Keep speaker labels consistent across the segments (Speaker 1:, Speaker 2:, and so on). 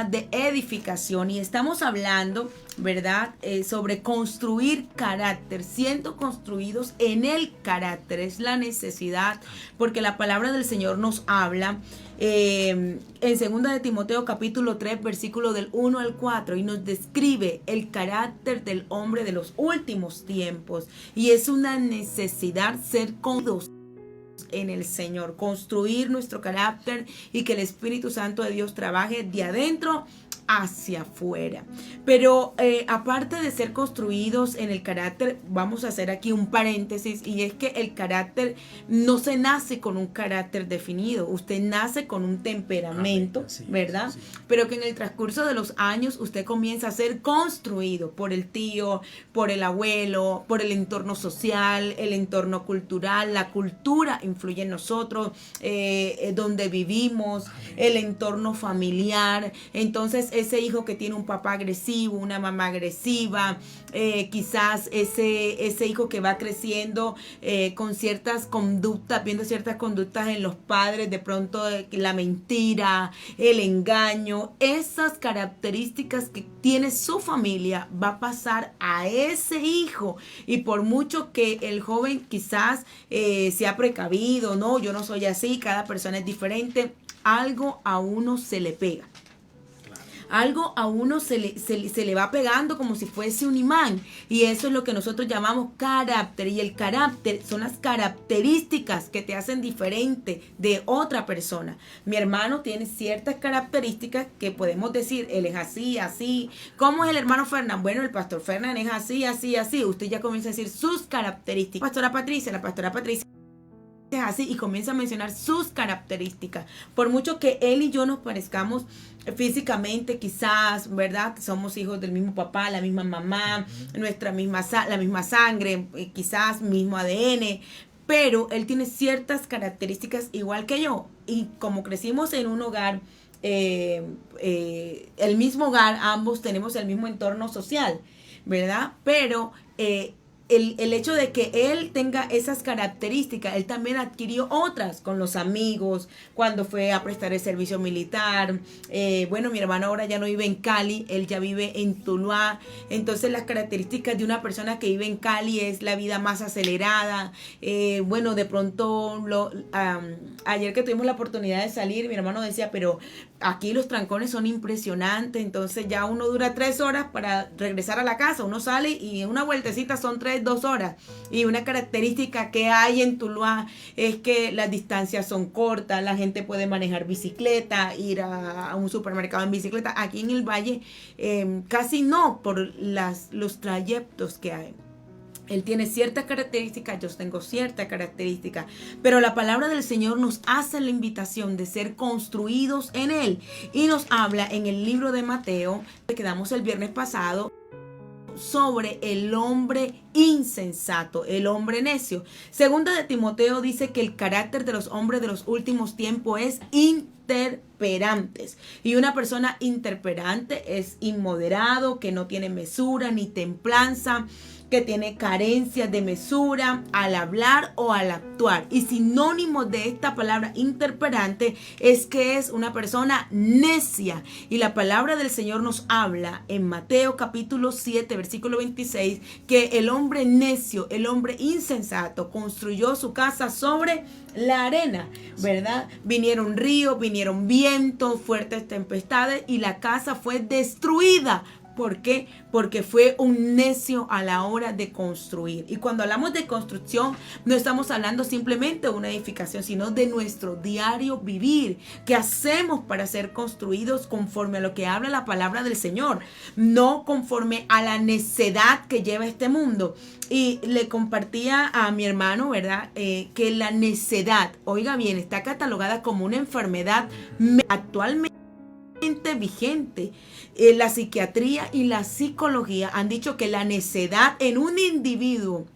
Speaker 1: de edificación y estamos hablando, ¿verdad? Sobre construir carácter, siendo construidos en el carácter, es la necesidad, porque la palabra del Señor nos habla en 2 de Timoteo capítulo 3 versículo del 1 al 4 y nos describe el carácter del hombre de los últimos tiempos y es una necesidad ser construidos en el Señor, construir nuestro carácter y que el Espíritu Santo de Dios trabaje de adentro hacia afuera. Pero aparte de ser construidos en el carácter, vamos a hacer aquí un paréntesis y es que el carácter no se nace con un carácter definido, usted nace con un temperamento, ¿verdad? Sí. Pero que en el transcurso de los años usted comienza a ser construido por el tío, por el abuelo, por el entorno social, el entorno cultural, la cultura influye en nosotros, donde vivimos, el entorno familiar. Entonces ese hijo que tiene un papá agresivo, una mamá agresiva, quizás ese hijo que va creciendo con ciertas conductas, viendo ciertas conductas en los padres, de pronto la mentira, el engaño, esas características que tiene su familia va a pasar a ese hijo. Y por mucho que el joven quizás sea precavido, no, yo no soy así, cada persona es diferente, algo a uno se le pega. Algo a uno se le va pegando como si fuese un imán. Y eso es lo que nosotros llamamos carácter. Y el carácter son las características que te hacen diferente de otra persona. Mi hermano tiene ciertas características que podemos decir, él es así, así. ¿Cómo es el hermano Fernán? Bueno, el pastor Fernán es así, así, así. Usted ya comienza a decir sus características. La pastora Patricia es así y comienza a mencionar sus características. Por mucho que él y yo nos parezcamos físicamente, quizás, ¿verdad? Somos hijos del mismo papá, la misma mamá, la misma sangre, quizás mismo ADN, pero él tiene ciertas características igual que yo. Y como crecimos en un hogar, el mismo hogar, ambos tenemos el mismo entorno social, ¿verdad? Pero el hecho de que él tenga esas características, él también adquirió otras con los amigos, cuando fue a prestar el servicio militar. Bueno, mi hermano ahora ya no vive en Cali, él ya vive en Tuluá. Entonces las características de una persona que vive en Cali es la vida más acelerada. Bueno, de pronto, ayer que tuvimos la oportunidad de salir, mi hermano decía, pero aquí los trancones son impresionantes, entonces ya uno dura 3 horas para regresar a la casa, uno sale y en una vueltecita son 2 horas. Y una característica que hay en Tuluá es que las distancias son cortas, la gente puede manejar bicicleta, ir a un supermercado en bicicleta. Aquí en el valle casi no, por los trayectos que hay. Él tiene ciertas características, yo tengo ciertas características, pero la palabra del Señor nos hace la invitación de ser construidos en Él y nos habla en el libro de Mateo, que quedamos el viernes pasado, sobre el hombre insensato, el hombre necio. 2 de Timoteo dice que el carácter de los hombres de los últimos tiempos es interperantes. Y una persona interperante es inmoderado, que no tiene mesura ni templanza, que tiene carencias de mesura al hablar o al actuar. Y sinónimo de esta palabra interperante es que es una persona necia. Y la palabra del Señor nos habla en Mateo capítulo 7, versículo 26, que el hombre necio, el hombre insensato, construyó su casa sobre la arena, ¿verdad? Vinieron ríos, vinieron vientos, fuertes tempestades y la casa fue destruida. ¿Por qué? Porque fue un necio a la hora de construir. Y cuando hablamos de construcción, no estamos hablando simplemente de una edificación, sino de nuestro diario vivir. ¿Qué hacemos para ser construidos conforme a lo que habla la palabra del Señor? No conforme a la necedad que lleva este mundo. Y le compartía a mi hermano, ¿verdad? Que la necedad, oiga bien, está catalogada como una enfermedad actualmente vigente. La psiquiatría y la psicología han dicho que la necedad en un individuo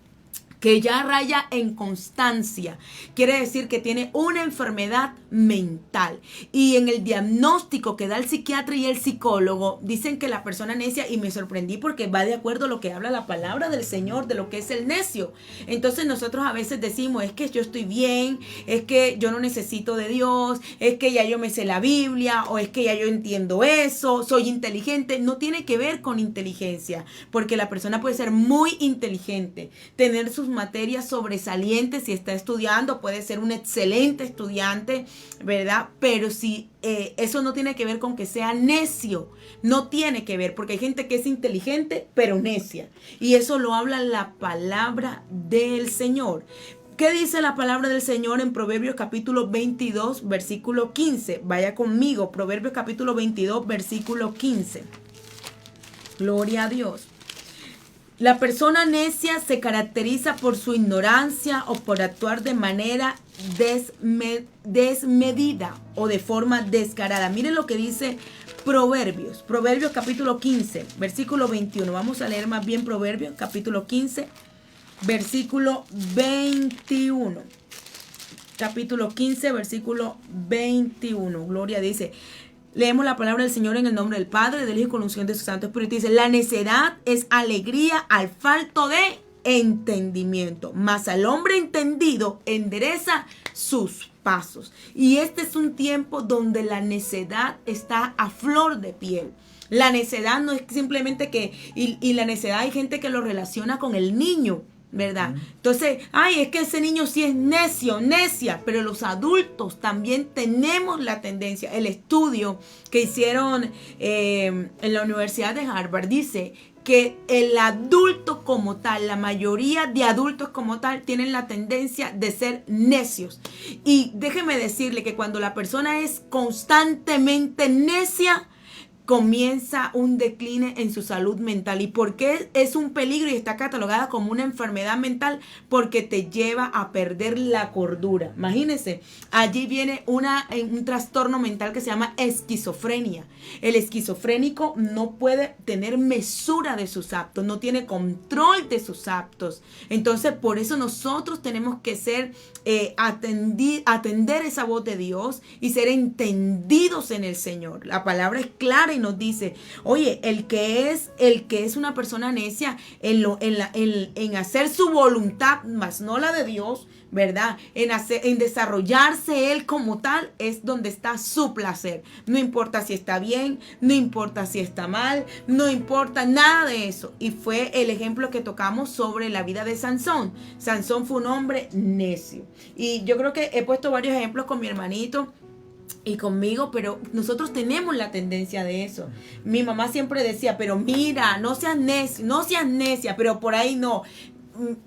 Speaker 1: que ya raya en constancia, quiere decir que tiene una enfermedad mental. Y en el diagnóstico que da el psiquiatra y el psicólogo, dicen que la persona necia, y me sorprendí porque va de acuerdo a lo que habla la palabra del Señor, de lo que es el necio. Entonces nosotros a veces decimos, es que yo estoy bien, es que yo no necesito de Dios, es que ya yo me sé la Biblia, o es que ya yo entiendo eso, soy inteligente. No tiene que ver con inteligencia, porque la persona puede ser muy inteligente, tener sus materias sobresalientes, si está estudiando, puede ser un excelente estudiante, ¿verdad? Pero si eso no tiene que ver con que sea necio, no tiene que ver, porque hay gente que es inteligente, pero necia. Y eso lo habla la palabra del Señor. ¿Qué dice la palabra del Señor en Proverbios capítulo 22, versículo 15? Vaya conmigo, Proverbios capítulo 22, versículo 15. Gloria a Dios. La persona necia se caracteriza por su ignorancia o por actuar de manera desmedida o de forma descarada. Miren lo que dice Proverbios. Proverbios capítulo 15, versículo 21. Vamos a leer más bien Proverbios capítulo 15, versículo 21. Capítulo 15, versículo 21. Gloria dice. Leemos la palabra del Señor en el nombre del Padre, del Hijo y con la unción de su Santo Espíritu. Dice, la necedad es alegría al falto de entendimiento, mas al hombre entendido endereza sus pasos. Y este es un tiempo donde la necedad está a flor de piel. La necedad no es simplemente que, y la necedad hay gente que lo relaciona con el niño, ¿verdad? Entonces, ay, es que ese niño sí es necio, necia, pero los adultos también tenemos la tendencia. El estudio que hicieron en la Universidad de Harvard dice que el adulto como tal, la mayoría de adultos como tal, tienen la tendencia de ser necios. Y déjeme decirle que cuando la persona es constantemente necia, comienza un decline en su salud mental. ¿Y por qué es un peligro y está catalogada como una enfermedad mental? Porque te lleva a perder la cordura. Imagínense, allí viene un trastorno mental que se llama esquizofrenia. El esquizofrénico no puede tener mesura de sus actos, no tiene control de sus actos. Entonces, por eso nosotros tenemos que ser atender esa voz de Dios y ser entendidos en el Señor. La palabra es clara y nos dice, oye, el que es una persona necia en hacer su voluntad, más no la de Dios, ¿verdad? En desarrollarse él como tal, es donde está su placer. No importa si está bien, no importa si está mal, no importa nada de eso. Y fue el ejemplo que tocamos sobre la vida de Sansón. Sansón fue un hombre necio. Y yo creo que he puesto varios ejemplos con mi hermanito y conmigo, pero nosotros tenemos la tendencia de eso. Mi mamá siempre decía, pero mira, no seas necia, pero por ahí no.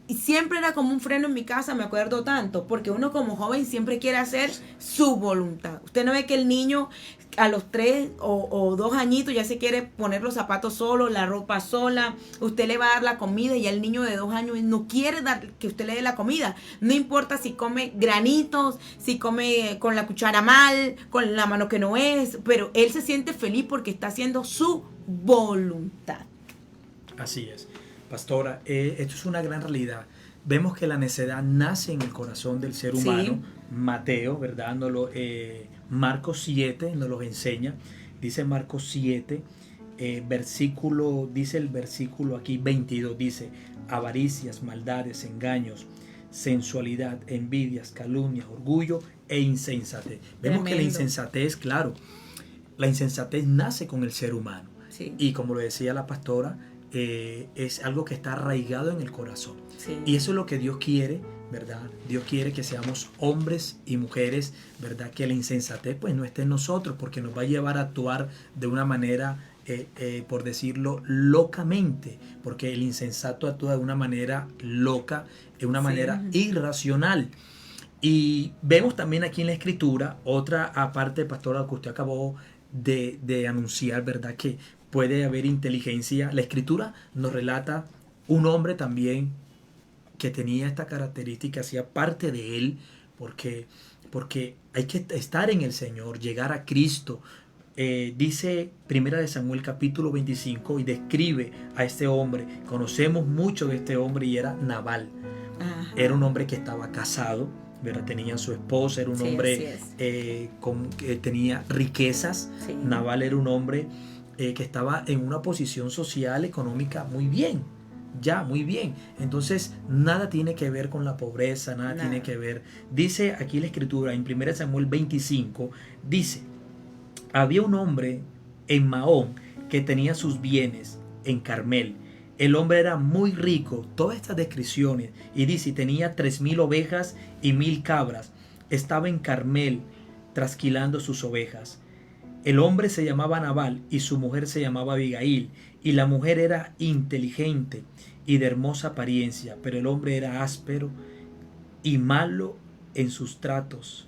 Speaker 1: Y siempre era como un freno en mi casa, me acuerdo tanto, porque uno como joven siempre quiere hacer su voluntad. Usted no ve que el niño a los 3 o 2 añitos ya se quiere poner los zapatos solo, la ropa sola, usted le va a dar la comida y el niño de 2 años no quiere dar que usted le dé la comida. No importa si come granitos, si come con la cuchara mal, con la mano que no es, pero él se siente feliz porque está haciendo su voluntad.
Speaker 2: Así es. Pastora, esto es una gran realidad. Vemos que la necedad nace en el corazón del ser humano. Sí. Mateo, ¿verdad? Marcos 7 nos lo enseña. Dice Marcos 7, dice el versículo aquí 22, dice, avaricias, maldades, engaños, sensualidad, envidias, calumnias, orgullo e insensatez. Vemos Tremendo. Que la insensatez, claro, la insensatez nace con el ser humano. Sí. Y como lo decía la pastora, es algo que está arraigado en el corazón. Sí. Y eso es lo que Dios quiere, ¿verdad? Dios quiere que seamos hombres y mujeres, ¿verdad? Que la insensatez pues no esté en nosotros, porque nos va a llevar a actuar de una manera, por decirlo, locamente, porque el insensato actúa de una manera loca, de una manera irracional. Y vemos también aquí en la Escritura, otra aparte, pastora, que usted acabó de anunciar, ¿verdad? Que puede haber inteligencia. La Escritura nos relata un hombre también que tenía esta característica, hacía parte de él, porque hay que estar en el Señor, llegar a Cristo. Dice 1 Samuel capítulo 25 y describe a este hombre. Conocemos mucho de este hombre y era Nabal.
Speaker 1: Ajá.
Speaker 2: Era un hombre que estaba casado, ¿verdad? Tenía su esposa, era un
Speaker 1: Sí,
Speaker 2: hombre que tenía riquezas.
Speaker 1: Sí.
Speaker 2: Nabal era un hombre que estaba en una posición social, económica muy bien. Ya, muy bien. Entonces, nada tiene que ver con la pobreza, nada tiene que ver. Dice aquí la escritura, en 1 Samuel 25, dice, había un hombre en Maón que tenía sus bienes en Carmel. El hombre era muy rico, todas estas descripciones, y dice, tenía 3,000 ovejas y 1,000 cabras. Estaba en Carmel trasquilando sus ovejas. El hombre se llamaba Nabal y su mujer se llamaba Abigail, y la mujer era inteligente y de hermosa apariencia, pero el hombre era áspero y malo en sus tratos.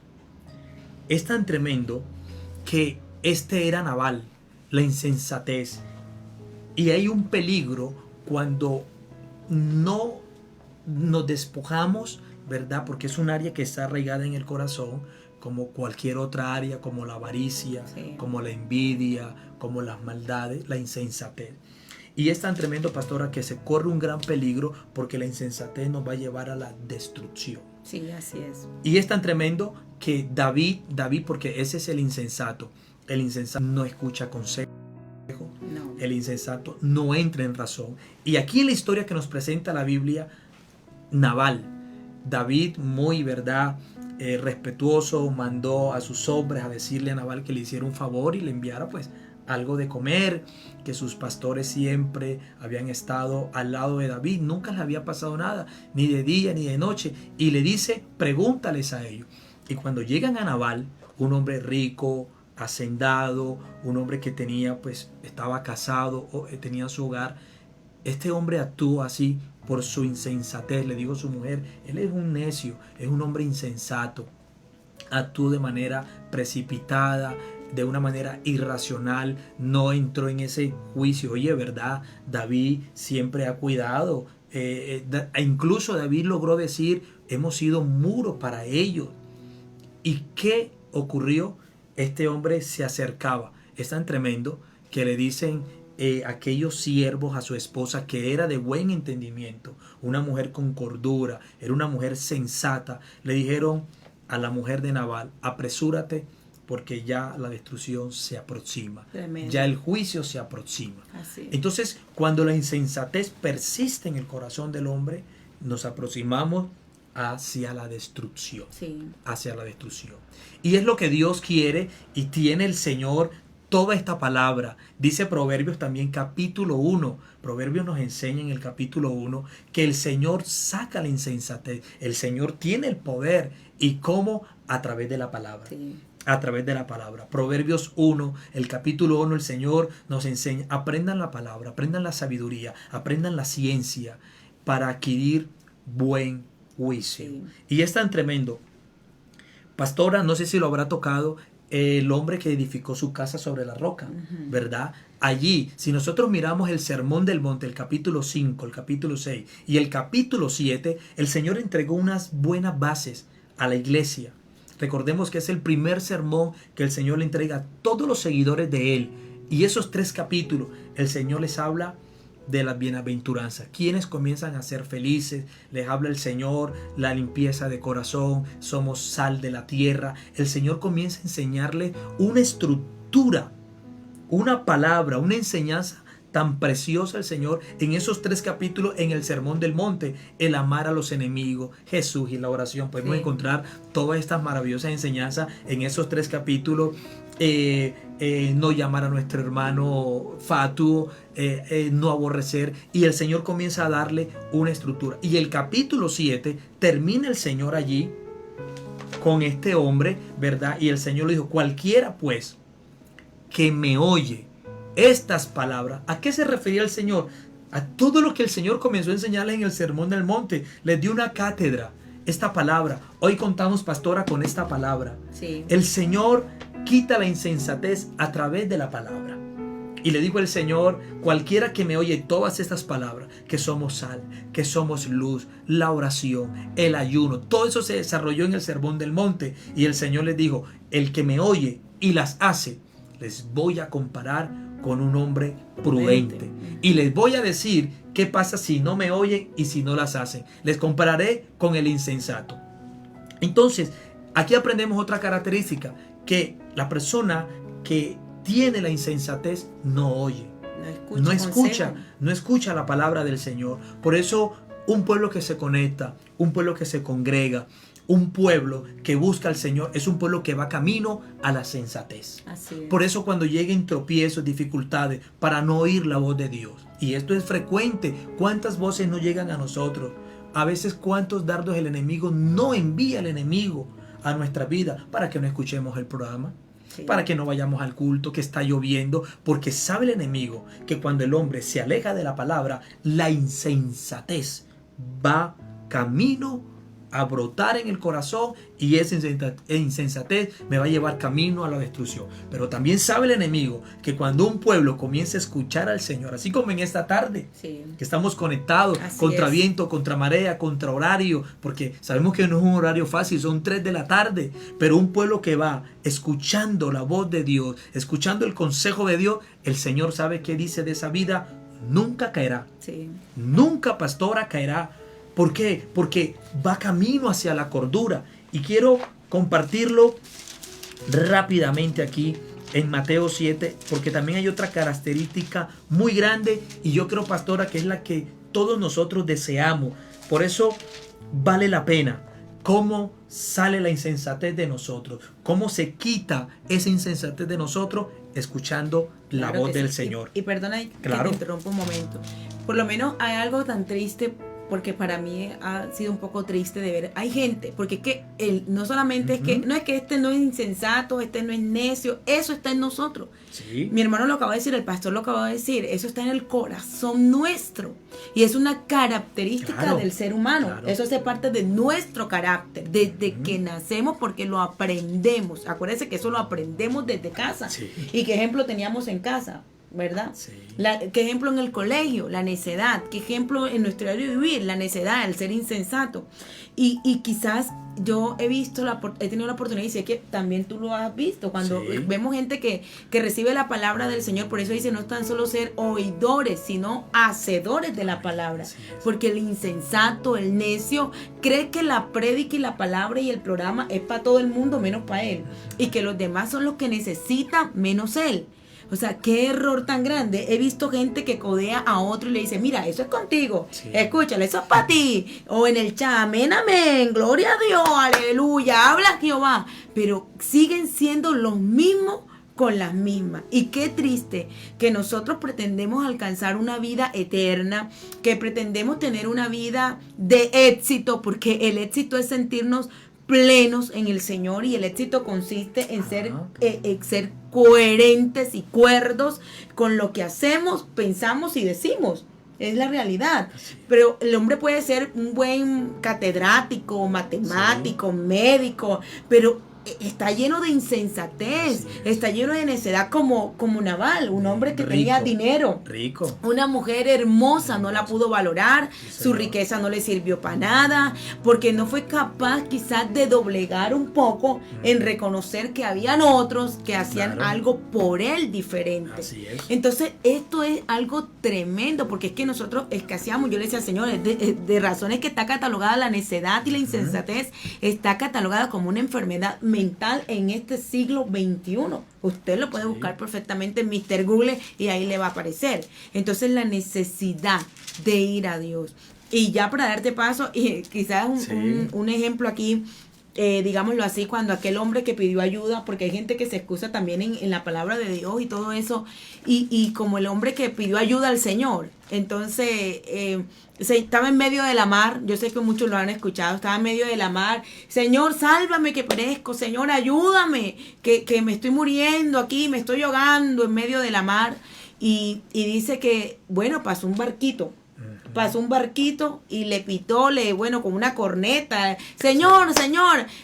Speaker 2: Es tan tremendo que este era Nabal, la insensatez. Y hay un peligro cuando no nos despojamos, ¿verdad? Porque es un área que está arraigada en el corazón, como cualquier otra área, como la avaricia,
Speaker 1: Sí.
Speaker 2: como la envidia, como las maldades, la insensatez. Y es tan tremendo, pastora, que se corre un gran peligro porque la insensatez nos va a llevar a la destrucción.
Speaker 1: Sí, así es.
Speaker 2: Y es tan tremendo que David, porque ese es el insensato no escucha consejo.
Speaker 1: No.
Speaker 2: El insensato no entra en razón. Y aquí en la historia que nos presenta la Biblia, Nabal, David, muy verdad, respetuoso, mandó a sus hombres a decirle a Nabal que le hiciera un favor y le enviara pues algo de comer, que sus pastores siempre habían estado al lado de David, nunca les había pasado nada, ni de día ni de noche, y le dice, pregúntales a ellos. Y cuando llegan a Nabal, un hombre rico, hacendado, un hombre que tenía pues estaba casado, tenía su hogar, este hombre actúa así por su insensatez. Le digo a su mujer, él es un necio, es un hombre insensato, actuó de manera precipitada, de una manera irracional, no entró en ese juicio. Oye, ¿verdad? David siempre ha cuidado, incluso David logró decir, hemos sido muro para ellos. ¿Y qué ocurrió? Este hombre se acercaba. Es tan tremendo que le dicen aquellos siervos a su esposa, que era de buen entendimiento, una mujer con cordura, era una mujer sensata. Le dijeron a la mujer de Nabal, apresúrate porque ya la destrucción se aproxima.
Speaker 1: Tremendo.
Speaker 2: Ya el juicio se aproxima.
Speaker 1: Así.
Speaker 2: Entonces, cuando la insensatez persiste en el corazón del hombre, nos aproximamos hacia la destrucción.
Speaker 1: Sí.
Speaker 2: Hacia la destrucción. Y es lo que Dios quiere y tiene el Señor toda esta palabra. Dice Proverbios también capítulo 1. Proverbios nos enseña en el capítulo 1 que el Señor saca la insensatez. El Señor tiene el poder. ¿Y cómo? A través de la palabra.
Speaker 1: Sí.
Speaker 2: A través de la palabra. Proverbios 1, el capítulo 1, el Señor nos enseña, aprendan la palabra, aprendan la sabiduría, aprendan la ciencia para adquirir buen juicio.
Speaker 1: Sí.
Speaker 2: Y es tan tremendo. Pastora, no sé si lo habrá tocado, el hombre que edificó su casa sobre la roca, ¿verdad? Allí, si nosotros miramos el Sermón del Monte, el capítulo 5, el capítulo 6 y el capítulo 7, el Señor entregó unas buenas bases a la iglesia. Recordemos que es el primer sermón que el Señor le entrega a todos los seguidores de Él. Y esos 3 capítulos, el Señor les habla de las bienaventuranzas. Quienes comienzan a ser felices, les habla el Señor, la limpieza de corazón, somos sal de la tierra. El Señor comienza a enseñarles una estructura, una palabra, una enseñanza tan preciosa el Señor en esos 3 capítulos en el Sermón del Monte, el amar a los enemigos, Jesús y la oración. Podemos encontrar todas estas maravillosas enseñanzas en esos 3 capítulos. No llamar a nuestro hermano fatuo, no aborrecer, y el Señor comienza a darle una estructura. Y el capítulo 7 termina el Señor allí con este hombre, ¿verdad? Y el Señor le dijo, cualquiera pues que me oye estas palabras. ¿A qué se refería el Señor? A todo lo que el Señor comenzó a enseñarles en el Sermón del Monte. Les dio una cátedra, esta palabra. Hoy contamos, pastora, con esta palabra.
Speaker 1: Sí.
Speaker 2: El Señor quita la insensatez a través de la palabra. Y le dijo el Señor, cualquiera que me oye todas estas palabras, que somos sal, que somos luz, la oración, el ayuno, todo eso se desarrolló en el Sermón del Monte. Y el Señor les dijo, el que me oye y las hace, les voy a comparar con un hombre prudente. Y les voy a decir qué pasa si no me oyen y si no las hacen. Les compararé con el insensato. Entonces, aquí aprendemos otra característica, que la persona que tiene la insensatez no oye, no escucha la palabra del Señor. Por eso un pueblo que se conecta, un pueblo que se congrega, un pueblo que busca al Señor es un pueblo que va camino a la sensatez.
Speaker 1: Así es.
Speaker 2: Por eso cuando lleguen tropiezos, dificultades, para no oír la voz de Dios. Y esto es frecuente. ¿Cuántas voces no llegan a nosotros? A veces cuántos dardos el enemigo no envía el enemigo a nuestra vida para que no escuchemos el programa. Sí. Para que no vayamos al culto, que está lloviendo, porque sabe el enemigo que cuando el hombre se aleja de la palabra, la insensatez va camino a brotar en el corazón y esa insensatez me va a llevar camino a la destrucción. Pero también sabe el enemigo que cuando un pueblo comienza a escuchar al Señor, así como en esta tarde, sí, que estamos conectados, así contra viento, contra marea, contra horario, porque sabemos que no es un horario fácil, son 3 de la tarde, pero un pueblo que va escuchando la voz de Dios, escuchando el consejo de Dios, el Señor sabe qué dice de esa vida, nunca caerá. Sí. Nunca, pastora, caerá. ¿Por qué? Porque va camino hacia la cordura. Y quiero compartirlo rápidamente aquí en Mateo 7, porque también hay otra característica muy grande y yo creo, pastora, que es la que todos nosotros deseamos. Por eso vale la pena. ¿Cómo sale la insensatez de nosotros? ¿Cómo se quita esa insensatez de nosotros? Escuchando la voz del Señor.
Speaker 1: Y perdona que te interrumpa un momento. Por lo menos hay algo tan triste, porque para mí ha sido un poco triste de ver, hay gente, porque es que no solamente es que, no es que este no es insensato, este no es necio, eso está en nosotros. Sí. Mi hermano lo acaba de decir, el pastor lo acaba de decir, eso está en el corazón nuestro y es una característica del ser humano, eso hace parte de nuestro carácter, desde que nacemos, porque lo aprendemos. Acuérdense que eso lo aprendemos desde casa. Sí. ¿Y qué ejemplo teníamos en casa? ¿Verdad? Sí. ¿Qué ejemplo en el colegio? La necedad. ¿Qué ejemplo en nuestro diario de vivir? La necedad, el ser insensato. Y quizás yo he tenido la oportunidad, y sé que también tú lo has visto, cuando vemos gente que recibe la palabra del Señor. Por eso dice, no tan solo ser oidores, sino hacedores de la palabra. Porque el insensato, el necio, cree que la prédica y la palabra y el programa es para todo el mundo, menos para él. Y que los demás son los que necesitan, menos él. O sea, qué error tan grande. He visto gente que codea a otro y le dice, mira, eso es contigo, escúchale, eso es para ti. O en el chat, amén, amén, gloria a Dios, aleluya, habla Jehová. Pero siguen siendo los mismos con las mismas. Y qué triste que nosotros pretendemos alcanzar una vida eterna, que pretendemos tener una vida de éxito, porque el éxito es sentirnos plenos en el Señor, y el éxito consiste en ser coherentes y cuerdos con lo que hacemos, pensamos y decimos. Es la realidad. Pero el hombre puede ser un buen catedrático, matemático, médico, pero está lleno de insensatez, está lleno de necedad, como Nabal, un hombre que tenía dinero, rico, una mujer hermosa, no la pudo valorar, su riqueza no le sirvió para nada, porque no fue capaz quizás de doblegar un poco en reconocer que habían otros que hacían algo por él diferente. Así es. Entonces esto es algo tremendo, porque es que nosotros escaseamos. Yo le decía al Señor, de razones que está catalogada la necedad y la insensatez, está catalogada como una enfermedad mental en este siglo XXI. Usted lo puede buscar perfectamente en Mr. Google y ahí le va a aparecer. Entonces la necesidad de ir a Dios. Y ya para darte paso, y quizás un ejemplo aquí, digámoslo así, cuando aquel hombre que pidió ayuda, porque hay gente que se excusa también en la palabra de Dios y todo eso, y como el hombre que pidió ayuda al Señor, entonces estaba en medio de la mar. Yo sé que muchos lo han escuchado, estaba en medio de la mar. Señor, sálvame que perezco, Señor, ayúdame, que me estoy muriendo aquí, me estoy ahogando en medio de la mar. Y dice que, bueno, pasó un barquito y le pitó, con una corneta, Señor,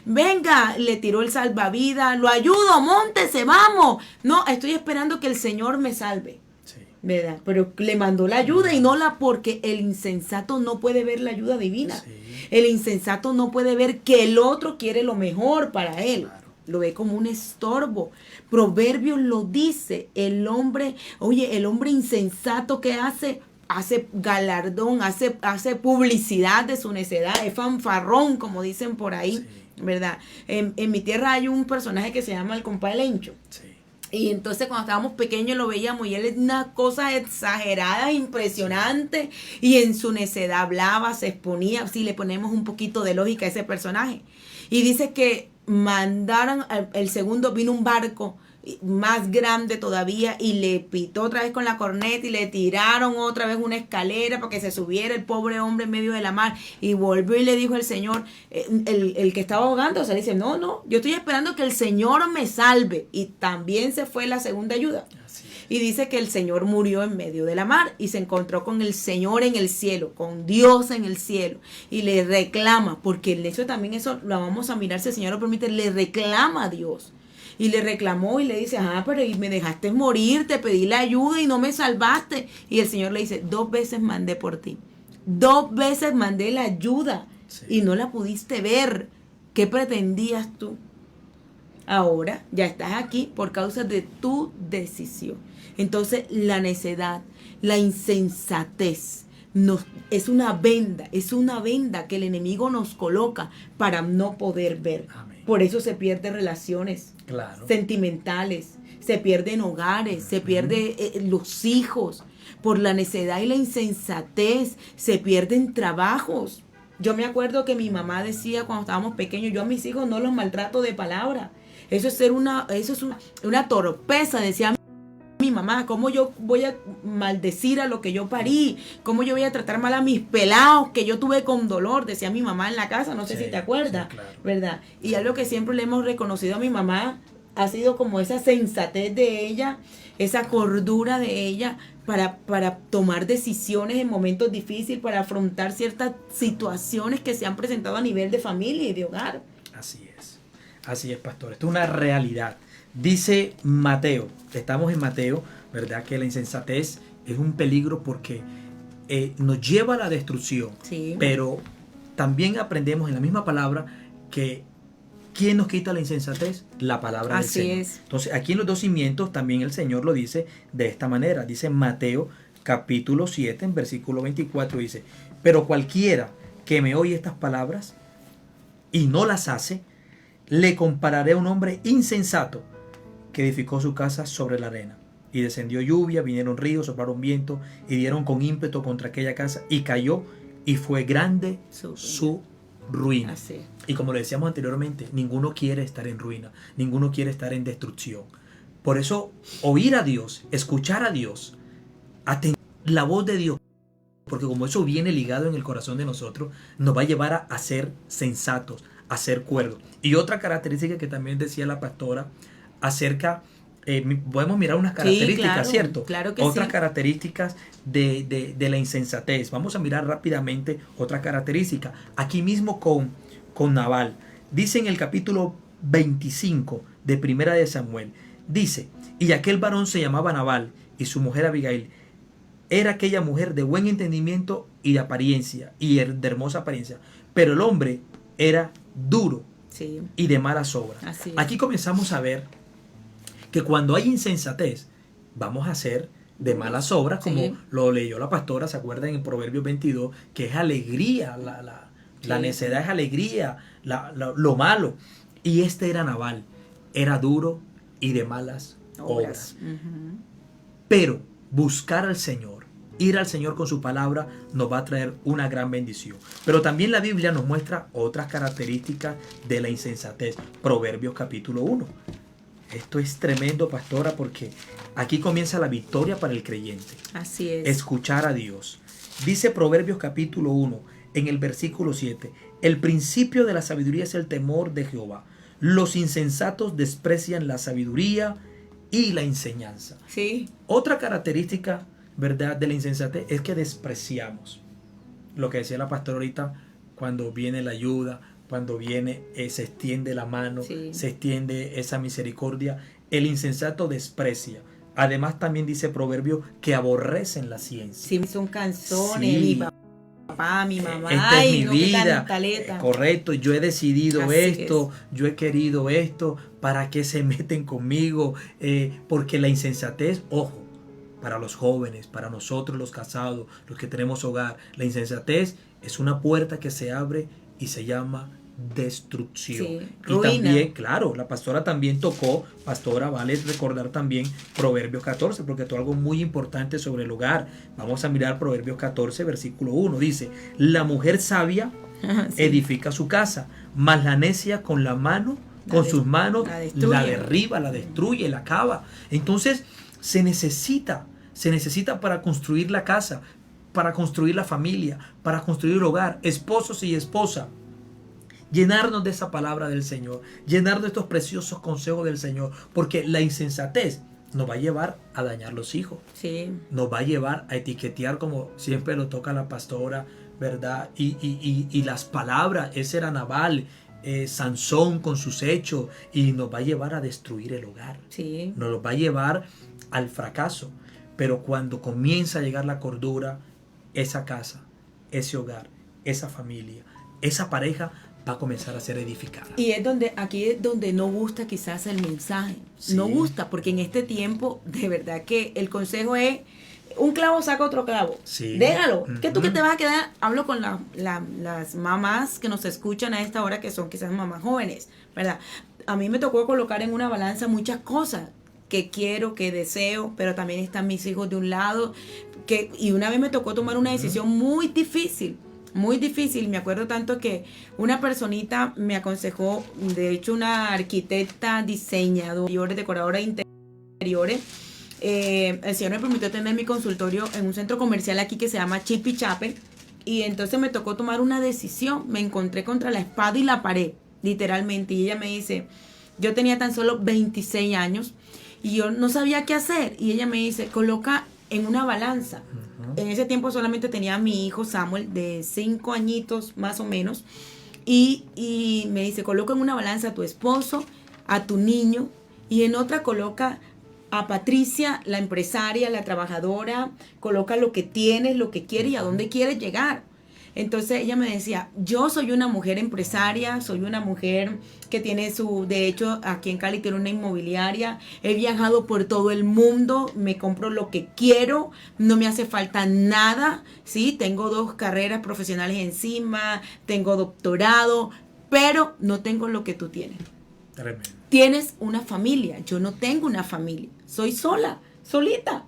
Speaker 1: venga, le tiró el salvavidas, lo ayudo, móntese, vamos. No, estoy esperando que el Señor me salve. ¿Verdad? Pero le mandó la ayuda, y no porque el insensato no puede ver la ayuda divina. El insensato no puede ver que el otro quiere lo mejor para él. lo ve como un estorbo. Proverbios lo dice, el hombre insensato que hace galardón, hace publicidad de su necedad, es fanfarrón, como dicen por ahí, sí, ¿verdad? En mi tierra hay un personaje que se llama el compa Lencho. Sí. Y entonces cuando estábamos pequeños lo veíamos y él es una cosa exagerada, impresionante, y en su necedad hablaba, se exponía, si le ponemos un poquito de lógica a ese personaje. Y dice que mandaron, el segundo vino un barco más grande todavía y le pitó otra vez con la corneta y le tiraron otra vez una escalera para que se subiera el pobre hombre en medio de la mar, y volvió y le dijo el Señor, el que estaba ahogando, o sea, dice, no, yo estoy esperando que el Señor me salve, y también se fue la segunda ayuda. Y dice que el Señor murió en medio de la mar y se encontró con el Señor en el cielo, con Dios en el cielo, y le reclama, porque el hecho también, eso lo vamos a mirar si el Señor lo permite, le reclama a Dios. Y le reclamó y le dice, pero y me dejaste morir, te pedí la ayuda y no me salvaste. Y el Señor le dice, 2 veces mandé por ti. 2 veces mandé la ayuda, sí, y no la pudiste ver. ¿Qué pretendías tú? Ahora ya estás aquí por causa de tu decisión. Entonces la necedad, la insensatez, es una venda que el enemigo nos coloca para no poder ver. Amén. Por eso se pierden relaciones, claro, sentimentales, se pierden hogares, se pierden los hijos. Por la necedad y la insensatez se pierden trabajos. Yo me acuerdo que mi mamá decía cuando estábamos pequeños, yo a mis hijos no los maltrato de palabra. Eso es una torpeza, decía mi mamá. ¿Cómo yo voy a maldecir a lo que yo parí? ¿Cómo yo voy a tratar mal a mis pelados que yo tuve con dolor? Decía mi mamá en la casa, no sé si te acuerdas, sí, claro, ¿verdad? Y algo que siempre le hemos reconocido a mi mamá ha sido como esa sensatez de ella, esa cordura de ella para tomar decisiones en momentos difíciles, para afrontar ciertas situaciones que se han presentado a nivel de familia y de hogar.
Speaker 2: Así es, pastor. Esto es una realidad. Dice Mateo, estamos en Mateo, ¿verdad? Que la insensatez es un peligro porque nos lleva a la destrucción. Sí. Pero también aprendemos en la misma palabra que ¿quién nos quita la insensatez? La palabra del Señor. Así es. Entonces, aquí en los 2 cimientos también el Señor lo dice de esta manera. Dice Mateo capítulo 7, en versículo 24, dice, pero cualquiera que me oye estas palabras y no las hace, le compararé a un hombre insensato que edificó su casa sobre la arena. Y descendió lluvia, vinieron ríos, soplaron viento y dieron con ímpetu contra aquella casa y cayó, y fue grande su ruina. Así. Y como le decíamos anteriormente, ninguno quiere estar en ruina, ninguno quiere estar en destrucción. Por eso, oír a Dios, escuchar a Dios, atender la voz de Dios, porque como eso viene ligado en el corazón de nosotros, nos va a llevar a ser sensatos, a ser cuerdos. Y otra característica que también decía la pastora acerca, podemos mirar unas características, sí, claro, ¿cierto? Claro que otras sí. Características de la insensatez. Vamos a mirar rápidamente otras características. Aquí mismo con Nabal. Dice en el capítulo 25 de Primera de Samuel, dice, y aquel varón se llamaba Nabal, y su mujer Abigail. Era aquella mujer de buen entendimiento y de apariencia, y de hermosa apariencia. Pero el hombre era duro, sí, y de malas obras. Aquí comenzamos a ver que cuando hay insensatez, vamos a hacer de malas obras, como sí, lo leyó la pastora, ¿se acuerdan en Proverbios 22? Que es alegría, la necedad es alegría, lo malo. Y este era Nabal, era duro y de malas obras. Uh-huh. Pero buscar al Señor, ir al Señor con su palabra, nos va a traer una gran bendición. Pero también la Biblia nos muestra otras características de la insensatez. Proverbios capítulo 1. Esto es tremendo, pastora, porque aquí comienza la victoria para el creyente.
Speaker 1: Así es.
Speaker 2: Escuchar a Dios. Dice Proverbios capítulo 1, en el versículo 7. El principio de la sabiduría es el temor de Jehová. Los insensatos desprecian la sabiduría y la enseñanza.
Speaker 1: Sí.
Speaker 2: Otra característica, ¿verdad?, de la insensatez es que despreciamos. Lo que decía la pastora ahorita, cuando viene la ayuda, cuando viene, se extiende la mano, sí, se extiende esa misericordia, el insensato desprecia. Además también dice Proverbio que aborrecen la ciencia.
Speaker 1: Sí, son canzones, sí, mi papá papá, mi mamá.
Speaker 2: Esta
Speaker 1: ay,
Speaker 2: es mi
Speaker 1: no, qué
Speaker 2: vida.
Speaker 1: cantaleta.
Speaker 2: Correcto, yo he decidido
Speaker 1: Así
Speaker 2: esto, yo he querido esto, ¿para qué se meten conmigo? Porque la insensatez, ojo, para los jóvenes, para nosotros los casados, los que tenemos hogar, la insensatez es una puerta que se abre y se llama destrucción.
Speaker 1: Sí,
Speaker 2: y
Speaker 1: ruina.
Speaker 2: también, claro, la pastora también tocó, pastora, vale recordar también Proverbios 14, porque esto es algo muy importante sobre el hogar. Vamos a mirar Proverbios 14, versículo 1, dice, la mujer sabia
Speaker 1: Sí.
Speaker 2: edifica su casa, mas la necia con la mano, con sus manos, la derriba, la destruye, la acaba. Entonces, se necesita para construir la casa, para construir la familia, para construir el hogar, esposos y esposa, llenarnos de esa palabra del Señor, llenar de estos preciosos consejos del Señor, porque la insensatez nos va a llevar a dañar los hijos,
Speaker 1: Sí.
Speaker 2: nos va a llevar a etiquetear, como siempre lo toca la pastora, ¿verdad? Y las palabras, ese era Nabal, Sansón con sus hechos, y nos va a llevar a destruir el hogar,
Speaker 1: Sí.
Speaker 2: nos va a llevar al fracaso. Pero cuando comienza a llegar la cordura, esa casa, ese hogar, esa familia, esa pareja va a comenzar a ser edificada.
Speaker 1: Y es donde, aquí es donde no gusta quizás el mensaje.
Speaker 2: Sí.
Speaker 1: No gusta, porque en este tiempo, de verdad que el consejo es, un clavo saca otro clavo.
Speaker 2: Sí.
Speaker 1: Déjalo.
Speaker 2: Uh-huh.
Speaker 1: Que tú que te vas a quedar, hablo con las mamás que nos escuchan a esta hora, que son quizás mamás jóvenes, ¿verdad? A mí me tocó colocar en una balanza muchas cosas que quiero, que deseo, pero también están mis hijos de un lado, y una vez me tocó tomar una decisión muy difícil. Muy difícil, me acuerdo tanto que una personita me aconsejó, de hecho una arquitecta, diseñadora, decoradora de interiores, el Señor me permitió tener mi consultorio en un centro comercial aquí que se llama Chippy Chapel, y entonces me tocó tomar una decisión, me encontré contra la espada y la pared, literalmente, y ella me dice, yo tenía tan solo 26 años, y yo no sabía qué hacer, y ella me dice, coloca en una balanza. En ese tiempo solamente tenía a mi hijo Samuel de 5 añitos más o menos, y me dice, coloca en una balanza a tu esposo, a tu niño, y en otra coloca a Patricia, la empresaria, la trabajadora, coloca lo que tienes, lo que quieres y a dónde quieres llegar. Entonces ella me decía, yo soy una mujer empresaria, soy una mujer que tiene de hecho aquí en Cali tiene una inmobiliaria, he viajado por todo el mundo, me compro lo que quiero, no me hace falta nada, ¿sí? Tengo 2 carreras profesionales encima, tengo doctorado, pero no tengo lo que tú tienes.
Speaker 2: Tremendo.
Speaker 1: Tienes una familia, yo no tengo una familia, soy solita,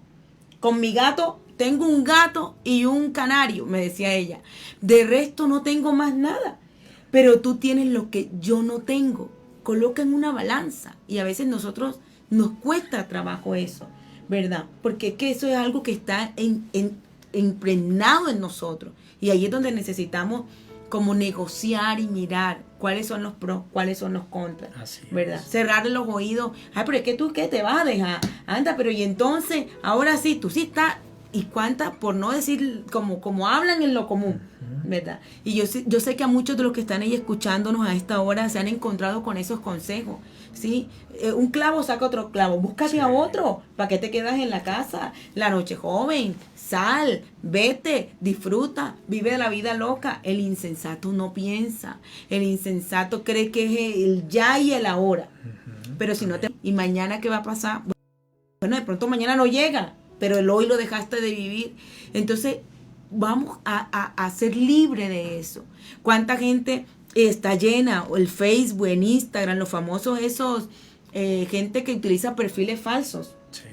Speaker 1: con mi gato. Tengo un gato y un canario, me decía ella. De resto no tengo más nada. Pero tú tienes lo que yo no tengo. Coloca en una balanza. Y a veces nosotros nos cuesta trabajo eso, ¿verdad? Porque es que eso es algo que está impregnado en nosotros. Y ahí es donde necesitamos como negociar y mirar cuáles son los pros, cuáles son los contras, ¿verdad? Cerrar los oídos. Ay, pero es que tú, ¿qué te vas a dejar? Anda, pero y entonces, ahora sí, tú sí estás... Y cuántas, por no decir como hablan en lo común, ¿verdad? Y yo sé que a muchos de los que están ahí escuchándonos a esta hora se han encontrado con esos consejos, ¿sí? Un clavo saca otro clavo, búscate a otro, ¿para qué te quedas en la casa? La noche joven, sal, vete, disfruta, vive la vida loca. El insensato no piensa, el insensato cree que es el ya y el ahora, pero si no te... ¿Y mañana qué va a pasar? Bueno, de pronto mañana no llega, pero el hoy lo dejaste de vivir. Entonces, vamos a ser libres de eso. ¿Cuánta gente está llena? El Facebook, en Instagram, los famosos esos, gente que utiliza perfiles falsos. Sí.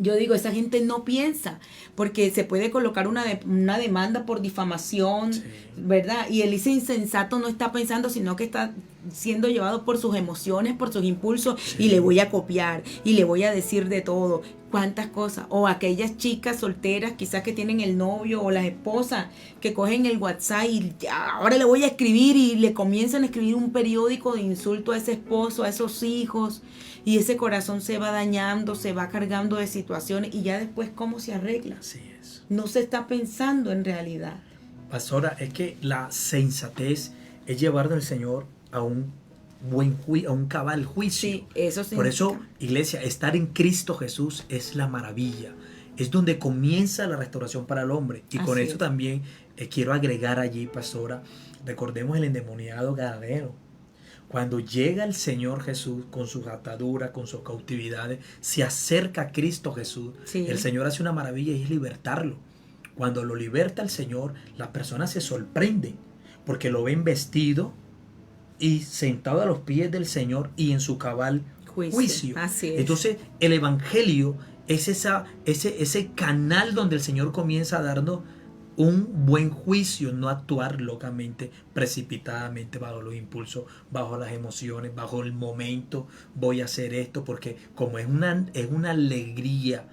Speaker 1: Yo digo, esa gente no piensa, porque se puede colocar una demanda por difamación, sí, ¿verdad? Y ese insensato no está pensando, sino que está siendo llevado por sus emociones, por sus impulsos, sí, y le voy a copiar, y le voy a decir de todo, cuántas cosas. O aquellas chicas solteras, quizás que tienen el novio, o las esposas, que cogen el WhatsApp y ahora le voy a escribir, y le comienzan a escribir un periódico de insulto a ese esposo, a esos hijos, y ese corazón se va dañando, se va cargando de situaciones, y ya después, ¿cómo se arregla?
Speaker 2: Así es. No
Speaker 1: se está pensando en realidad.
Speaker 2: Pastora, es que la sensatez es llevar del Señor a un a un cabal juicio.
Speaker 1: Sí, eso sí.
Speaker 2: Por eso, iglesia, estar en Cristo Jesús es la maravilla. es donde comienza la restauración para el hombre. Y con eso también quiero agregar allí, pastora, recordemos el endemoniado Gadareno. Cuando llega el Señor Jesús con sus ataduras, con sus cautividades, se acerca a Cristo Jesús, el Señor hace una maravilla y es libertarlo. Cuando lo liberta el Señor, las personas se sorprenden porque lo ven vestido y sentado a los pies del Señor y en su cabal juicio.
Speaker 1: Así es.
Speaker 2: Entonces el Evangelio es ese canal donde el Señor comienza a darnos un buen juicio, no actuar locamente, precipitadamente, bajo los impulsos, bajo las emociones, bajo el momento. Voy a hacer esto porque como es una alegría.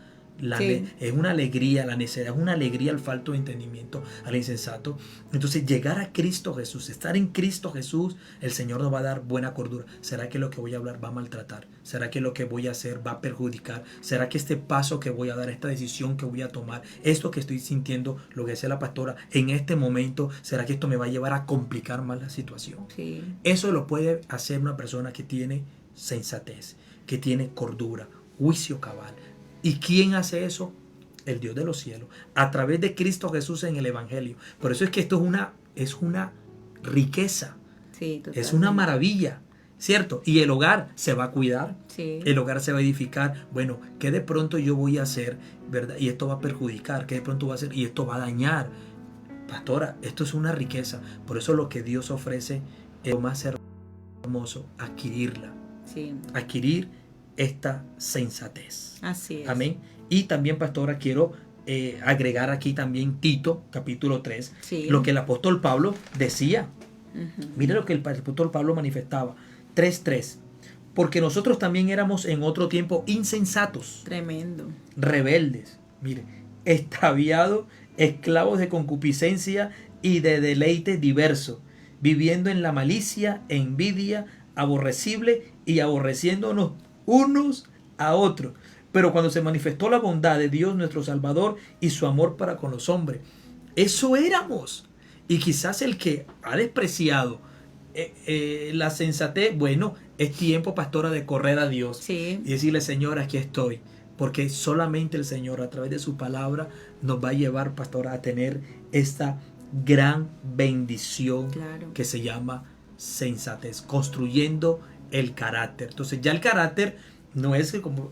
Speaker 2: Es una alegría la necedad, es una alegría al falto de entendimiento, al insensato. Entonces llegar a Cristo Jesús, estar en Cristo Jesús, el Señor nos va a dar buena cordura. ¿Será que lo que voy a hablar va a maltratar? ¿Será que lo que voy a hacer va a perjudicar? ¿Será que este paso que voy a dar, esta decisión que voy a tomar, esto que estoy sintiendo, lo que decía la pastora, en este momento, será que esto me va a llevar a complicar más la situación?
Speaker 1: Sí.
Speaker 2: Eso lo puede hacer una persona que tiene sensatez, que tiene cordura, juicio cabal. ¿Y quién hace eso? El Dios de los cielos, a través de Cristo Jesús en el Evangelio. Por eso es que esto es una riqueza, es una maravilla, ¿cierto? Y el hogar se va a cuidar, el hogar se va a edificar. Bueno, ¿qué de pronto yo voy a hacer, verdad? Y esto va a perjudicar, ¿qué de pronto va a hacer? Y esto va a dañar. Pastora, esto es una riqueza. Por eso lo que Dios ofrece es lo más hermoso, adquirirla. Adquirir esta sensatez.
Speaker 1: Así es.
Speaker 2: Amén. Y también, pastora, quiero agregar aquí también Tito, capítulo 3, lo que el apóstol Pablo decía. Mire lo que el apóstol Pablo manifestaba. 3:3. Porque nosotros también éramos en otro tiempo insensatos.
Speaker 1: Tremendo.
Speaker 2: Rebeldes. Mire, extraviados, esclavos de concupiscencia y de deleite diverso, viviendo en la malicia, envidia, aborrecible y aborreciéndonos unos a otros. Pero cuando se manifestó la bondad de Dios nuestro Salvador y su amor para con los hombres, eso éramos. Y quizás el que ha despreciado la sensatez, bueno, es tiempo, pastora, de correr a Dios y decirle: Señor, aquí estoy. Porque solamente el Señor, a través de su palabra, nos va a llevar, pastora, a tener esta gran bendición que se llama sensatez, construyendo el carácter. Entonces ya el carácter no es como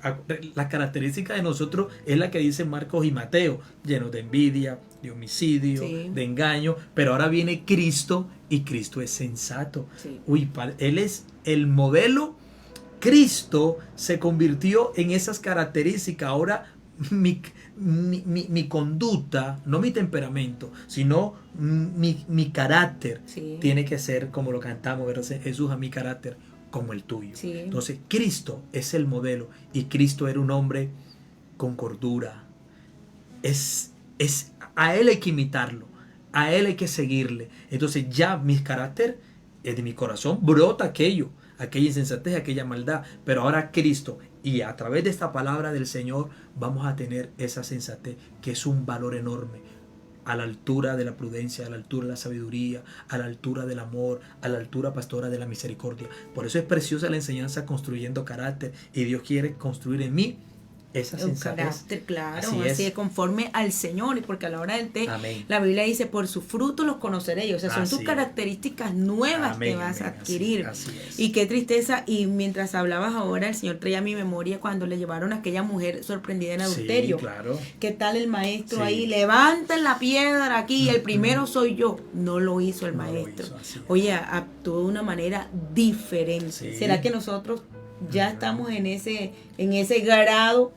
Speaker 2: la característica de nosotros, es la que dice Marcos y Mateo, llenos de envidia, de homicidio, de engaño. Pero ahora viene Cristo y Cristo es sensato. Él es el modelo. Cristo se convirtió en esas características. Ahora mi conducta, no mi temperamento, sino mi carácter tiene que ser como lo cantamos, ¿verdad? Jesús, a mi carácter como el tuyo. Entonces Cristo es el modelo y Cristo era un hombre con cordura. A Él hay que imitarlo, a Él hay que seguirle. Entonces ya mi carácter, de mi corazón brota aquella insensatez, aquella maldad. Pero ahora Cristo, y a través de esta palabra del Señor, vamos a tener esa sensatez, que es un valor enorme, a la altura de la prudencia, a la altura de la sabiduría, a la altura del amor, a la altura, pastora, de la misericordia. Por eso es preciosa la enseñanza construyendo carácter, y Dios quiere construir en mí esa sensatez.
Speaker 1: Carácter, claro, así es, conforme al Señor, y porque a la hora del té, la Biblia dice: por su fruto los conoceréis. O sea, son tus características nuevas que vas a adquirir. Así es. Y qué tristeza. Y mientras hablabas ahora, el Señor traía a mi memoria cuando le llevaron a aquella mujer sorprendida en adulterio.
Speaker 2: Claro.
Speaker 1: ¿Qué tal el maestro ahí? Levanten la piedra aquí, el primero soy yo. No lo hizo el maestro. Oye, actuó de una manera diferente. ¿Será que nosotros ya estamos en ese grado,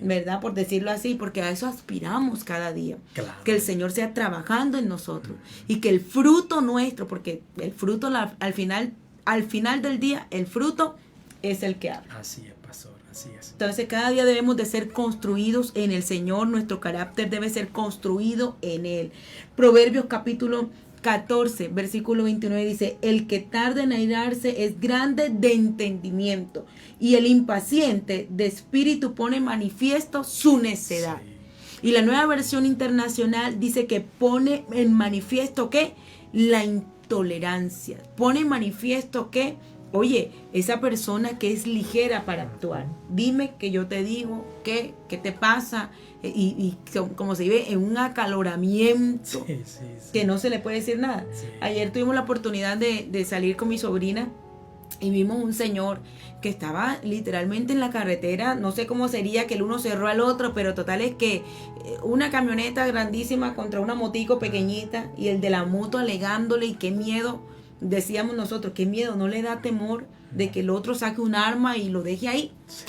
Speaker 1: verdad, por decirlo así? Porque a eso aspiramos cada día, que el Señor sea trabajando en nosotros y que el fruto nuestro, porque el fruto al final del día, el fruto es el que habla.
Speaker 2: Así es, pastor, así es.
Speaker 1: Entonces cada día debemos de ser construidos en el Señor. Nuestro carácter debe ser construido en Él. Proverbios capítulo 14, versículo 29 dice: el que tarda en airarse es grande de entendimiento, y el impaciente de espíritu pone manifiesto su necedad. Y la Nueva Versión Internacional dice que pone en manifiesto ¿qué? La intolerancia. Pone en manifiesto ¿qué? Oye, esa persona que es ligera para actuar, dime que yo te digo qué te pasa, como se vive en un acaloramiento que no se le puede decir nada. Sí. Ayer tuvimos la oportunidad de salir con mi sobrina y vimos un señor que estaba literalmente en la carretera, no sé cómo sería que el uno cerró al otro, pero total es que una camioneta grandísima contra una motico pequeñita y el de la moto alegándole, y qué miedo. Decíamos nosotros, qué miedo, no le da temor de que el otro saque un arma y lo deje ahí. Sí.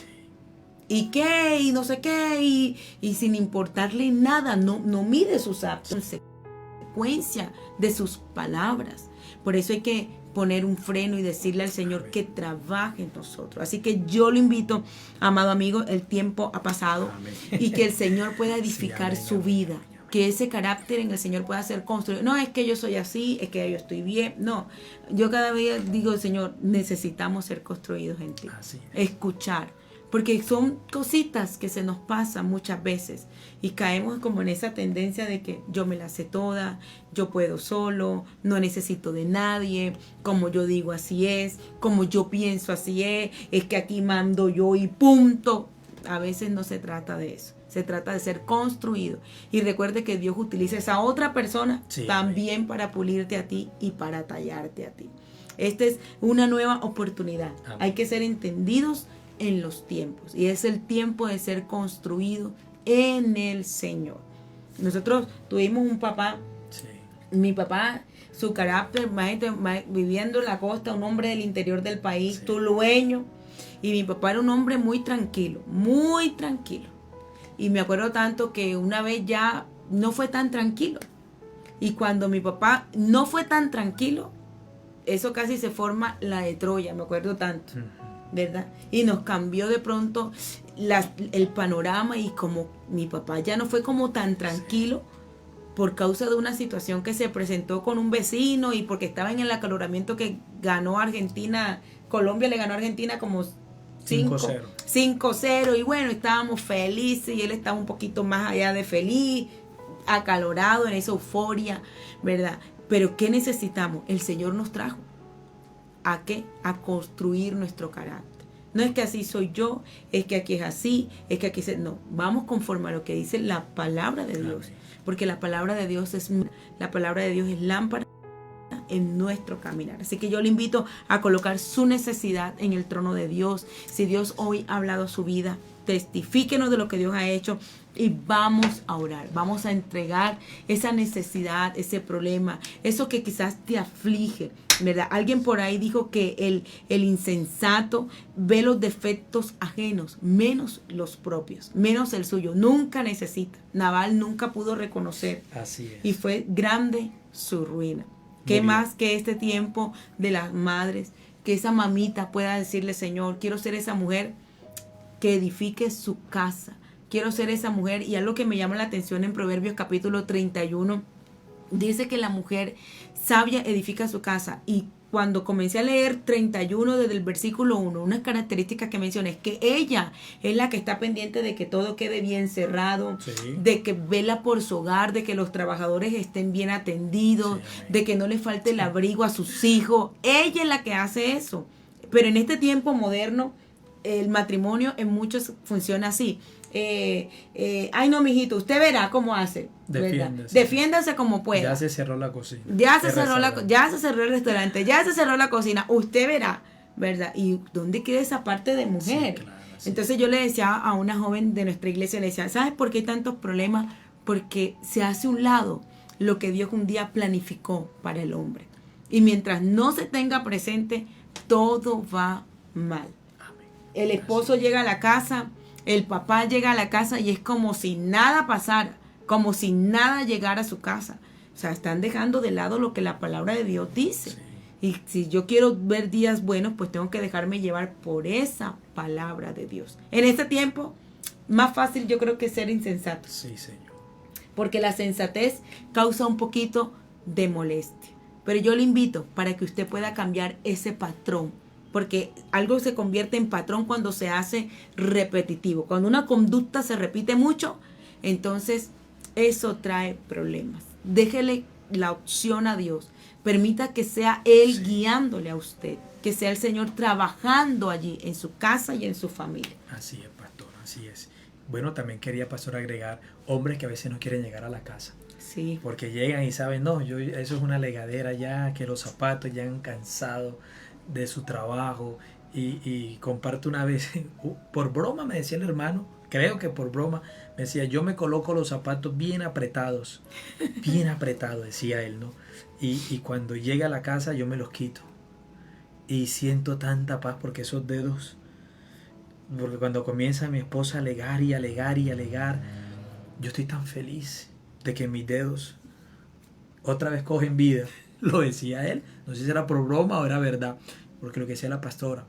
Speaker 1: ¿Y qué? Y no sé qué, y sin importarle nada, no mide sus actos, consecuencia de sus palabras. Por eso hay que poner un freno y decirle al Señor que trabaje en nosotros. Así que yo lo invito, amado amigo, el tiempo ha pasado. Amén. Y que el Señor pueda edificar su vida. Que ese carácter en el Señor pueda ser construido. No es que yo soy así, es que yo estoy bien. No, yo cada día digo, Señor, necesitamos ser construidos en ti. Escuchar. Porque son cositas que se nos pasan muchas veces. Y caemos como en esa tendencia de que yo me la sé toda, yo puedo solo, no necesito de nadie, como yo digo así es, como yo pienso así es que aquí mando yo y punto. A veces no se trata de eso. Se trata de ser construido. Y recuerde que Dios utiliza a esa otra persona también para pulirte a ti y para tallarte a ti. Esta es una nueva oportunidad. Amén. Hay que ser entendidos en los tiempos. Y es el tiempo de ser construido en el Señor. Nosotros tuvimos un papá. Mi papá, su carácter, viviendo en la costa, un hombre del interior del país, tulueño. Y mi papá era un hombre muy tranquilo, muy tranquilo. Y me acuerdo tanto que una vez ya no fue tan tranquilo. Y cuando mi papá no fue tan tranquilo, eso casi se forma la de Troya, me acuerdo tanto, ¿verdad? Y nos cambió de pronto el panorama, y como mi papá ya no fue como tan tranquilo por causa de una situación que se presentó con un vecino y porque estaba en el acaloramiento que ganó Argentina, Colombia le ganó a Argentina como 5-0, y bueno, estábamos felices y él estaba un poquito más allá de feliz, acalorado en esa euforia, ¿verdad? Pero ¿qué necesitamos? El Señor nos trajo ¿a qué? A construir nuestro carácter. No es que así soy yo, es que aquí es así, es que aquí no, vamos conforme a lo que dice la palabra de Dios, porque la palabra de Dios es lámpara en nuestro caminar. Así que yo le invito a colocar su necesidad en el trono de Dios. Si Dios hoy ha hablado a su vida, testifíquenos de lo que Dios ha hecho y vamos a orar. Vamos a entregar esa necesidad, ese problema, eso que quizás te aflige, ¿verdad? Alguien por ahí dijo que el insensato ve los defectos ajenos, menos los propios, menos el suyo. Nunca necesita. Nabal nunca pudo reconocer.
Speaker 2: Así es.
Speaker 1: Y fue grande su ruina. ¿Qué más que este tiempo de las madres? Que esa mamita pueda decirle, Señor, quiero ser esa mujer que edifique su casa. Quiero ser esa mujer. Y algo que me llama la atención en Proverbios capítulo 31, dice que la mujer sabia edifica su casa. Y cuando comencé a leer 31 desde el versículo 1, unas características que menciona es que ella es la que está pendiente de que todo quede bien cerrado, de que vela por su hogar, de que los trabajadores estén bien atendidos, de que no le falte el abrigo a sus hijos. Ella es la que hace eso. Pero en este tiempo moderno, el matrimonio en muchos funciona así. Ay no, mijito, usted verá cómo hace. Defiéndase como pueda.
Speaker 2: Ya se cerró la cocina.
Speaker 1: Ya se cerró el restaurante, ya se cerró la cocina. Usted verá, ¿verdad? ¿Y dónde queda esa parte de mujer? Sí, claro, sí. Entonces yo le decía a una joven de nuestra iglesia, le decía, ¿sabes por qué hay tantos problemas? Porque se hace a un lado lo que Dios un día planificó para el hombre. Y mientras no se tenga presente, todo va mal. Amén. El esposo llega a la casa, el papá llega a la casa y es como si nada pasara, como si nada llegara a su casa. O sea, están dejando de lado lo que la palabra de Dios dice. Sí. Y si yo quiero ver días buenos, pues tengo que dejarme llevar por esa palabra de Dios. En este tiempo, más fácil yo creo que ser insensato.
Speaker 2: Sí, Señor.
Speaker 1: Porque la sensatez causa un poquito de molestia. Pero yo le invito para que usted pueda cambiar ese patrón. Porque algo se convierte en patrón cuando se hace repetitivo. Cuando una conducta se repite mucho, entonces eso trae problemas. Déjele la opción a Dios. Permita que sea Él
Speaker 2: Sí.
Speaker 1: guiándole a usted, que sea el Señor trabajando allí en su casa y en su familia.
Speaker 2: Así es, pastor, así es. Bueno, también quería, pastor, agregar hombres que a veces no quieren llegar a la casa.
Speaker 1: Sí.
Speaker 2: Porque llegan y saben, no, eso es una legadera ya, que los zapatos ya han cansado de su trabajo. Y comparto una vez, por broma me decía el hermano, creo que por broma, me decía, yo me coloco los zapatos bien apretados, decía él, ¿no? Y cuando llega a la casa yo me los quito. Y siento tanta paz porque esos dedos, porque cuando comienza mi esposa a alegar y alegar y alegar, yo estoy tan feliz de que mis dedos otra vez cogen vida. Lo decía él, no sé si era por broma o era verdad, porque lo que decía la pastora,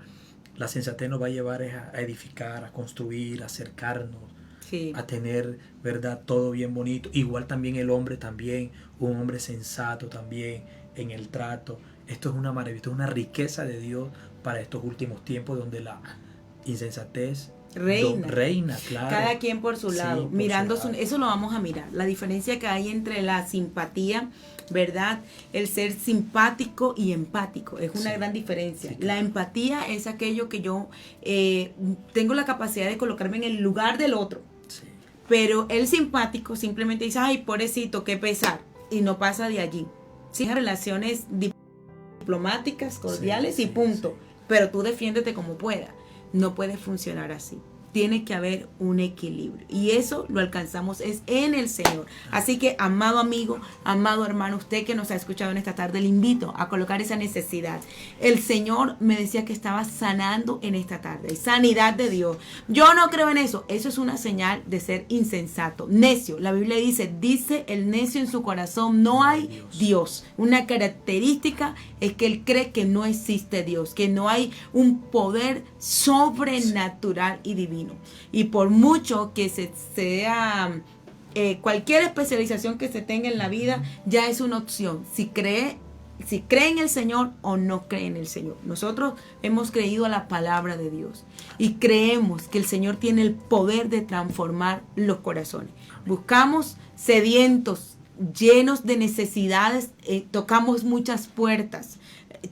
Speaker 2: la sensatez nos va a llevar a edificar, a construir, a acercarnos,
Speaker 1: Sí.
Speaker 2: a tener, ¿verdad?, todo bien bonito. Igual también el hombre también, un hombre sensato también en el trato. Esto es una maravilla, esto es una riqueza de Dios para estos últimos tiempos donde la insensatez reina, claro.
Speaker 1: Cada quien por su lado,
Speaker 2: por
Speaker 1: mirando
Speaker 2: su lado.
Speaker 1: eso lo vamos a mirar. La diferencia que hay entre la simpatía, ¿verdad? El ser simpático y empático es una
Speaker 2: Sí.
Speaker 1: gran diferencia.
Speaker 2: Sí, claro.
Speaker 1: La empatía es aquello que yo tengo la capacidad de colocarme en el lugar del otro.
Speaker 2: Sí.
Speaker 1: Pero el simpático simplemente dice, ay, pobrecito, qué pesar, y no pasa de allí. Sí, relaciones diplomáticas, cordiales
Speaker 2: Sí,
Speaker 1: y
Speaker 2: sí,
Speaker 1: punto.
Speaker 2: sí.
Speaker 1: Pero tú defiéndete como puedas. No puede funcionar así. Tiene que haber un equilibrio. Y eso lo alcanzamos es en el Señor. Así que, amado amigo, amado hermano, usted que nos ha escuchado en esta tarde, le invito a colocar esa necesidad. El Señor me decía que estaba sanando en esta tarde. Sanidad de Dios. Yo no creo en eso. Eso es una señal de ser insensato. Necio. La Biblia dice el necio en su corazón, no hay Dios. Una característica es que él cree que no existe Dios, que no hay un poder sobrenatural y divino. Y por mucho que se sea cualquier especialización que se tenga en la vida, ya es una opción. Si cree en el Señor o no cree en el Señor. Nosotros hemos creído a la palabra de Dios y creemos que el Señor tiene el poder de transformar los corazones. Buscamos sedientos, llenos de necesidades, tocamos muchas puertas.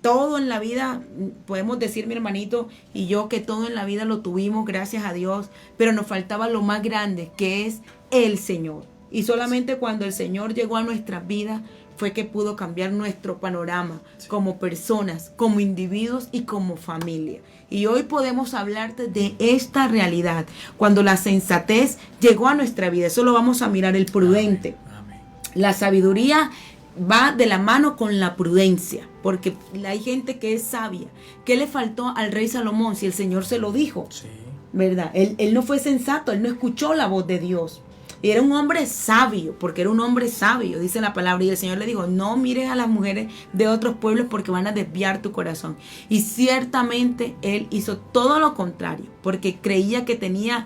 Speaker 1: Todo en la vida, podemos decir mi hermanito y yo que todo en la vida lo tuvimos, gracias a Dios, pero nos faltaba lo más grande, que es el Señor. Y solamente cuando el Señor llegó a nuestras vidas fue que pudo cambiar nuestro panorama como personas, como individuos y como familia. Y hoy podemos hablarte de esta realidad, cuando la sensatez llegó a nuestra vida. Eso lo vamos a mirar, el prudente.
Speaker 2: Amén.
Speaker 1: La sabiduría va de la mano con la prudencia, porque hay gente que es sabia. ¿Qué le faltó al rey Salomón si el Señor se lo dijo?
Speaker 2: Sí.
Speaker 1: ¿Verdad? Él no fue sensato, él no escuchó la voz de Dios. Y era un hombre sabio, porque era un hombre sabio, dice la palabra. Y el Señor le dijo, no mires a las mujeres de otros pueblos porque van a desviar tu corazón. Y ciertamente él hizo todo lo contrario, porque creía que tenía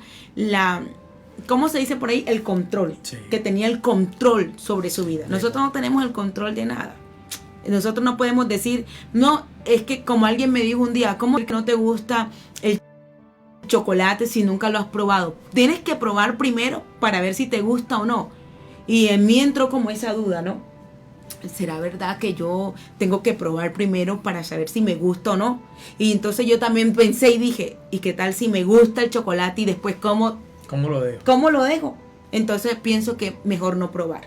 Speaker 1: ¿cómo se dice por ahí? El control.
Speaker 2: Sí.
Speaker 1: Que tenía el control sobre su vida. Nosotros no tenemos el control de nada. Nosotros no podemos decir, no, es que como alguien me dijo un día, ¿cómo es que no te gusta el chocolate si nunca lo has probado? Tienes que probar primero para ver si te gusta o no. Y en mí entró como esa duda, ¿no? ¿Será verdad que yo tengo que probar primero para saber si me gusta o no? Y entonces yo también pensé y dije, ¿y qué tal si me gusta el chocolate y después ¿cómo
Speaker 2: lo dejo?
Speaker 1: ¿Cómo lo dejo? Entonces pienso que mejor no probar.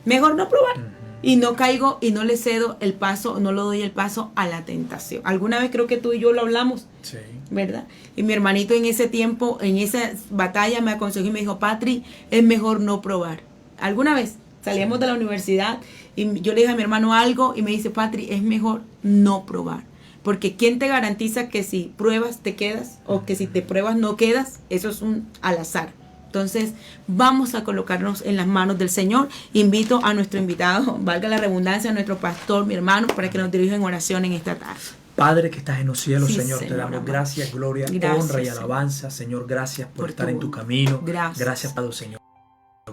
Speaker 1: Mejor no probar. Y no caigo y no le cedo el paso, no le doy el paso a la tentación. Alguna vez creo que tú y yo lo hablamos,
Speaker 2: Sí.
Speaker 1: ¿verdad? Y mi hermanito en ese tiempo, en esa batalla me aconsejó y me dijo, Patri, es mejor no probar. Alguna vez salíamos de la universidad y yo le dije a mi hermano algo y me dice, Patri, es mejor no probar. Porque ¿quién te garantiza que si pruebas te quedas o que si te pruebas no quedas? Eso es un al azar. Entonces vamos a colocarnos en las manos del Señor. Invito a nuestro invitado, valga la redundancia, a nuestro pastor, mi hermano, para que nos dirija en oración en esta tarde.
Speaker 2: Padre que estás en los cielos,
Speaker 1: Sí,
Speaker 2: Señor, te
Speaker 1: Señor,
Speaker 2: damos
Speaker 1: amado.
Speaker 2: gracias, gloria,
Speaker 1: Gracias,
Speaker 2: honra y
Speaker 1: Señor.
Speaker 2: alabanza. Señor, gracias por estar
Speaker 1: tu
Speaker 2: en tu camino.
Speaker 1: Gracias.
Speaker 2: Padre, Señor.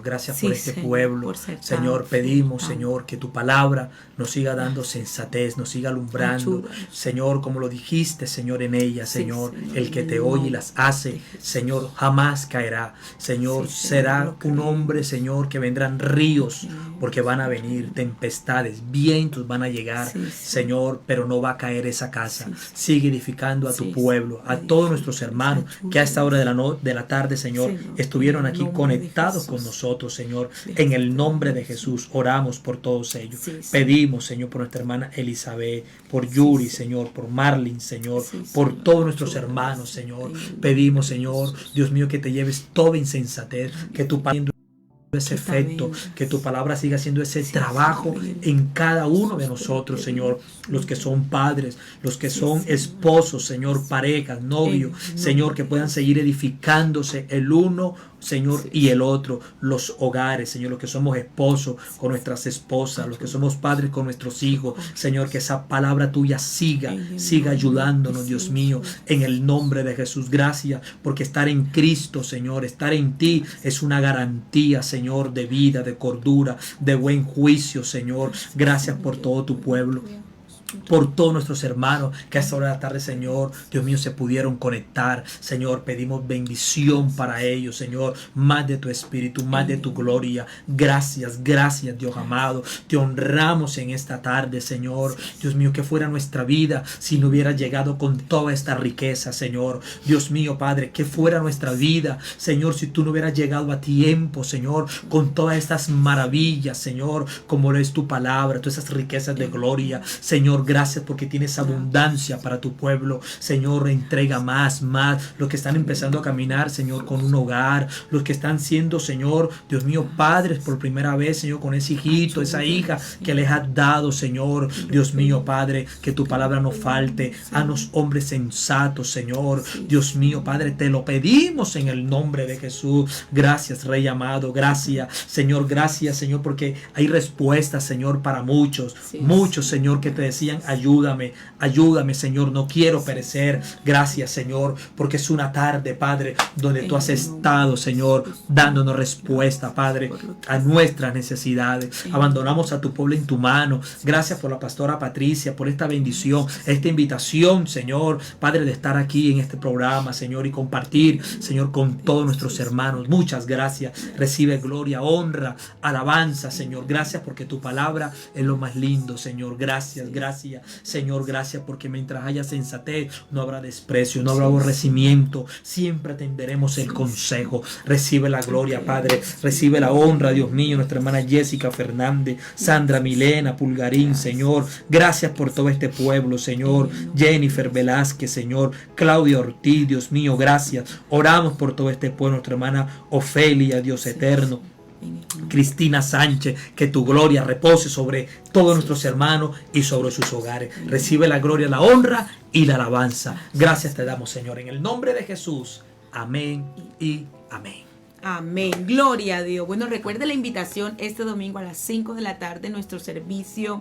Speaker 2: Gracias
Speaker 1: Sí,
Speaker 2: por este
Speaker 1: Señor,
Speaker 2: pueblo.
Speaker 1: por ser tan
Speaker 2: Señor, pedimos,
Speaker 1: fiel.
Speaker 2: Señor, que tu palabra nos siga dando sensatez, nos siga alumbrando.
Speaker 1: Ayúdanos.
Speaker 2: Señor, como lo dijiste, Señor, en ella,
Speaker 1: Sí,
Speaker 2: Señor,
Speaker 1: Señor,
Speaker 2: el que
Speaker 1: en
Speaker 2: te
Speaker 1: el
Speaker 2: oye y
Speaker 1: nombre
Speaker 2: las hace,
Speaker 1: de Jesús.
Speaker 2: Señor, jamás caerá. Señor,
Speaker 1: Sí, Señor,
Speaker 2: será
Speaker 1: lo
Speaker 2: un
Speaker 1: creemos.
Speaker 2: hombre, Señor, que vendrán ríos, porque van a venir tempestades, vientos van a llegar,
Speaker 1: Sí, sí.
Speaker 2: Señor, pero no va a caer esa casa.
Speaker 1: Sí, sí.
Speaker 2: Sigue edificando a tu
Speaker 1: Sí,
Speaker 2: pueblo, a
Speaker 1: sí.
Speaker 2: todos nuestros hermanos que a esta hora de la tarde, Señor,
Speaker 1: Señor,
Speaker 2: estuvieron
Speaker 1: en el
Speaker 2: aquí
Speaker 1: nombre
Speaker 2: conectados
Speaker 1: de
Speaker 2: con
Speaker 1: Jesús.
Speaker 2: nosotros, Señor.
Speaker 1: Sí,
Speaker 2: En el
Speaker 1: sí.
Speaker 2: nombre de Jesús oramos por todos ellos.
Speaker 1: Sí, sí.
Speaker 2: Pedimos, Señor, por nuestra hermana Elizabeth, por
Speaker 1: Sí,
Speaker 2: Yuri,
Speaker 1: sí.
Speaker 2: Señor, por Marlin, Señor,
Speaker 1: Sí,
Speaker 2: por
Speaker 1: Señor.
Speaker 2: todos nuestros
Speaker 1: Ayúdanos,
Speaker 2: hermanos, Señor.
Speaker 1: en el nombre
Speaker 2: Pedimos,
Speaker 1: de
Speaker 2: Señor,
Speaker 1: Jesús.
Speaker 2: Dios mío, que te lleves toda insensatez, que tu palabra ese
Speaker 1: Que te
Speaker 2: efecto,
Speaker 1: vendas.
Speaker 2: que tu palabra siga haciendo ese
Speaker 1: Sí,
Speaker 2: trabajo
Speaker 1: Señor,
Speaker 2: en cada uno de
Speaker 1: Jesús, te lo
Speaker 2: nosotros, Señor,
Speaker 1: pedimos.
Speaker 2: los que son padres, los que
Speaker 1: Sí,
Speaker 2: son
Speaker 1: Señor.
Speaker 2: esposos, Señor, parejas, novios,
Speaker 1: En el
Speaker 2: Señor,
Speaker 1: nombre
Speaker 2: que
Speaker 1: de
Speaker 2: puedan
Speaker 1: Jesús.
Speaker 2: seguir edificándose el uno, Señor,
Speaker 1: Sí,
Speaker 2: y el
Speaker 1: sí.
Speaker 2: otro, los hogares, Señor, los que somos esposos con nuestras esposas, los que somos padres con nuestros hijos, Señor, que esa palabra tuya siga ayudándonos, Dios mío, en el nombre de Jesús. Gracias, porque estar en Cristo, Señor, estar en ti es una garantía, Señor, de vida, de cordura, de buen juicio, Señor. Gracias por todo tu pueblo, por todos nuestros hermanos que a esta hora de la tarde, Señor, Dios mío, se pudieron conectar. Señor, pedimos bendición para ellos, Señor, más de tu espíritu, más de tu gloria. Gracias, gracias, Dios amado. Te honramos en esta tarde, Señor. Dios mío, que fuera nuestra vida si no hubiera llegado con toda esta riqueza, Señor. Dios mío, Padre, que fuera nuestra vida, Señor, si tú no hubieras llegado a tiempo, Señor, con todas estas maravillas, Señor, como lo es tu palabra, todas esas riquezas de gloria, Señor. Gracias porque tienes abundancia para tu pueblo. Señor, entrega más. Los que están empezando a caminar, Señor, con un hogar. Los que están siendo, Señor, Dios mío, padres por primera vez, Señor, con ese hijito, esa hija que les has dado, Señor. Dios mío, Padre, que tu palabra no falte. Haznos hombres sensatos, Señor. Dios mío, Padre, te lo pedimos en el nombre de Jesús. Gracias, Rey amado. Gracias, Señor, porque hay respuestas, Señor, para muchos. Muchos, Señor, que te decían, ayúdame, Señor, no quiero perecer. Gracias, Señor, porque es una tarde, Padre, donde tú has estado, Señor, dándonos respuesta, Padre, a nuestras necesidades. Abandonamos a tu pueblo en tu mano. Gracias por la pastora Patricia, por esta bendición, esta invitación, Señor, Padre, de estar aquí en este programa, Señor, y compartir, Señor, con todos nuestros hermanos. Muchas gracias. Recibe gloria, honra, alabanza, Señor. Gracias porque tu palabra es lo más lindo, Señor. Gracias, Señor, gracias porque mientras haya sensatez no habrá desprecio, no habrá aborrecimiento, siempre atenderemos el consejo. Recibe la gloria, Padre, recibe la honra, Dios mío, nuestra hermana Jessica Fernández, Sandra Milena Pulgarín, Señor, gracias por todo este pueblo, Señor, Jennifer Velázquez, Señor, Claudia Ortiz, Dios mío, gracias, oramos por todo este pueblo, nuestra hermana Ofelia, Dios eterno, Cristina Sánchez, que tu gloria repose sobre todos nuestros hermanos y sobre sus hogares. Recibe la gloria, la honra y la alabanza. Gracias te damos, Señor, en el nombre de Jesús. Amén y amén.
Speaker 1: Amén, gloria a Dios. Bueno, recuerde la invitación este domingo a las 5 de la tarde, nuestro servicio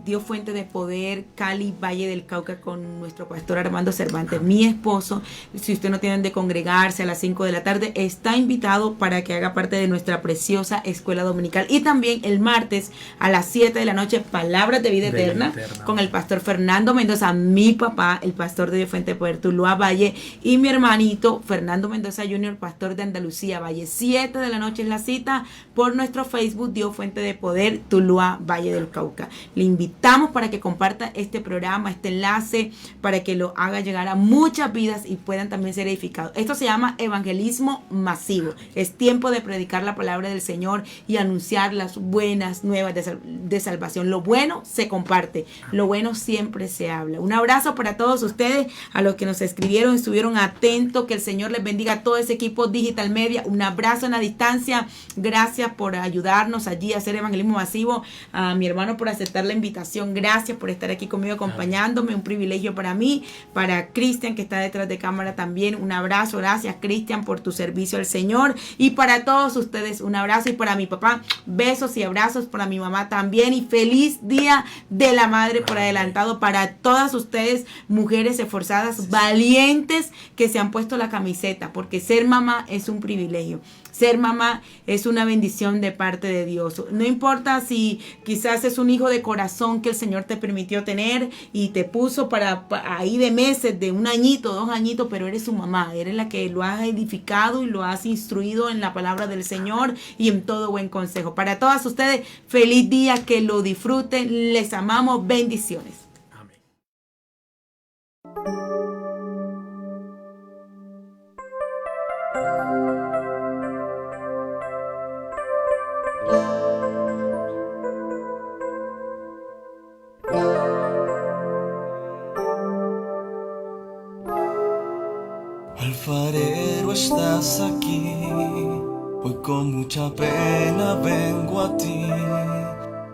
Speaker 1: Dios Fuente de Poder, Cali, Valle del Cauca, con nuestro pastor Armando Cervantes, mi esposo. Si usted no tiene de congregarse a las 5 de la tarde, está invitado para que haga parte de nuestra preciosa escuela dominical. Y también el martes a las 7 de la noche, Palabras de Vida Eterna, con el pastor Fernando Mendoza, mi papá, el pastor de Dios Fuente de Poder, Tuluá Valle, y mi hermanito Fernando Mendoza Jr., pastor de Andalucía Valle. 7 de la noche es la cita por nuestro Facebook, Dios Fuente de Poder, Tuluá Valle del Cauca. Le invitamos para que comparta este programa, este enlace, para que lo haga llegar a muchas vidas y puedan también ser edificados. Esto se llama evangelismo masivo. Es tiempo de predicar la palabra del Señor y anunciar las buenas nuevas de salvación. Lo bueno se comparte, lo bueno siempre se habla. Un abrazo para todos ustedes, a los que nos escribieron, estuvieron atentos. Que el Señor les bendiga a todo ese equipo Digital Media. Un abrazo en la distancia. Gracias por ayudarnos allí a hacer evangelismo masivo. A mi hermano por aceptar la invitación. Gracias por estar aquí conmigo acompañándome. Un privilegio para mí. Para Cristian, que está detrás de cámara también. Un abrazo. Gracias, Cristian, por tu servicio al Señor. Y para todos ustedes, un abrazo. Y para mi papá, besos y abrazos. Para mi mamá también. Y feliz Día de la Madre por adelantado para todas ustedes, mujeres esforzadas, valientes, que se han puesto la camiseta. Porque ser mamá es un privilegio. privilegio. Ser mamá es una bendición de parte de Dios. No importa si quizás es un hijo de corazón que el Señor te permitió tener y te puso para ahí de meses, de 1 añito, 2 añitos, pero eres su mamá. Eres la que lo has edificado y lo has instruido en la palabra del Señor y en todo buen consejo. Para todas ustedes, feliz día, que lo disfruten. Les amamos. Bendiciones.
Speaker 3: Alfarero, estás aquí, hoy con mucha pena vengo a ti.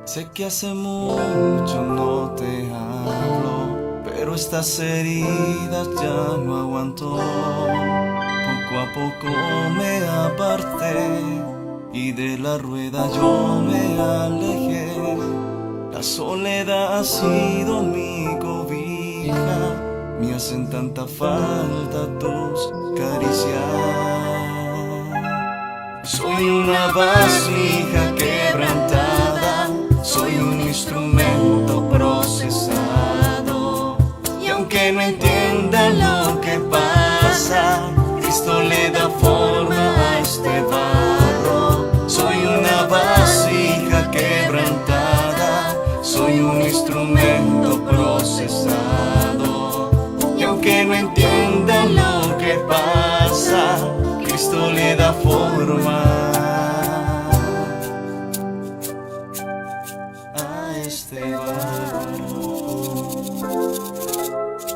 Speaker 3: Sé que hace mucho no te hablo, pero estas heridas ya no aguanto. Poco a poco me aparté y de la rueda yo me alejé. La soledad ha sido mi cobija, me hacen tanta falta tus caricias. Soy una vasija quebrantada, soy un instrumento procesado, y aunque no entienda lo que pasa, Cristo le da forma a este barro. Soy una vasija quebrantada, soy un instrumento procesado, y aunque no entienda lo que pasa, Cristo le da forma a este barro.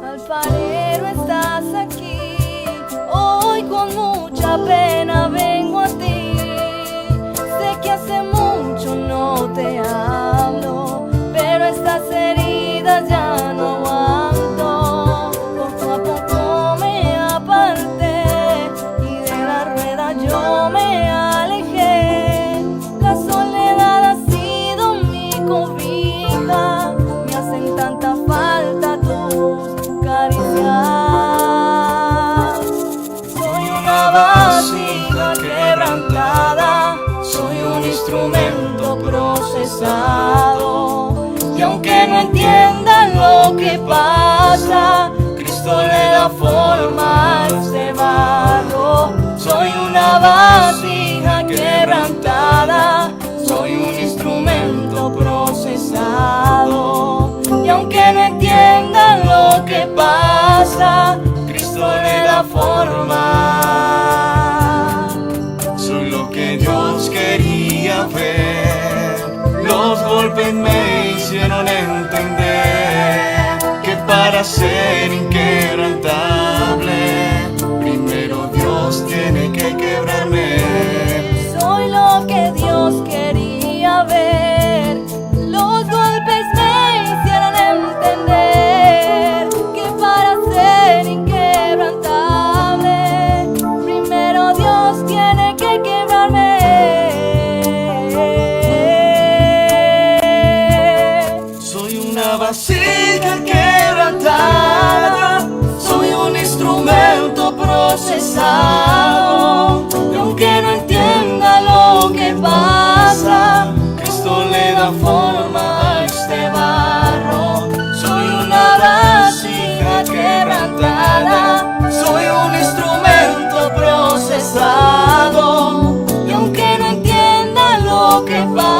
Speaker 4: Alfarero, estás aquí, hoy con mucha pena vengo a ti. Sé que hace mucho no te hablo, pero estas heridas ya no aguanto. Poco a poco me aparté y de la rueda yo me alejé. La soledad ha sido mi cobija, me hacen tanta falta tus caricias. Soy una vasija quebrantada, soy un instrumento procesado, y aunque no entienda lo que pasa, Cristo le da forma a este barro. Soy una vasija quebrantada, soy un instrumento procesado, y aunque no entienda lo que pasa, Cristo le da forma.
Speaker 3: Soy lo que Dios quería ver, los golpes me hicieron entender que para ser inquebrantable, primero Dios tiene que quebrarme.
Speaker 4: Soy lo que Dios quería ver, los golpes me hicieron entender que para ser inquebrantable, primero Dios tiene que quebrarme.
Speaker 3: Soy una vasija quebrantada, soy un instrumento procesado, y aunque no entienda lo que pasa, Cristo le da forma a este barro. Soy una vasija quebrantada, soy un instrumento procesado, y aunque no entienda lo que pasa,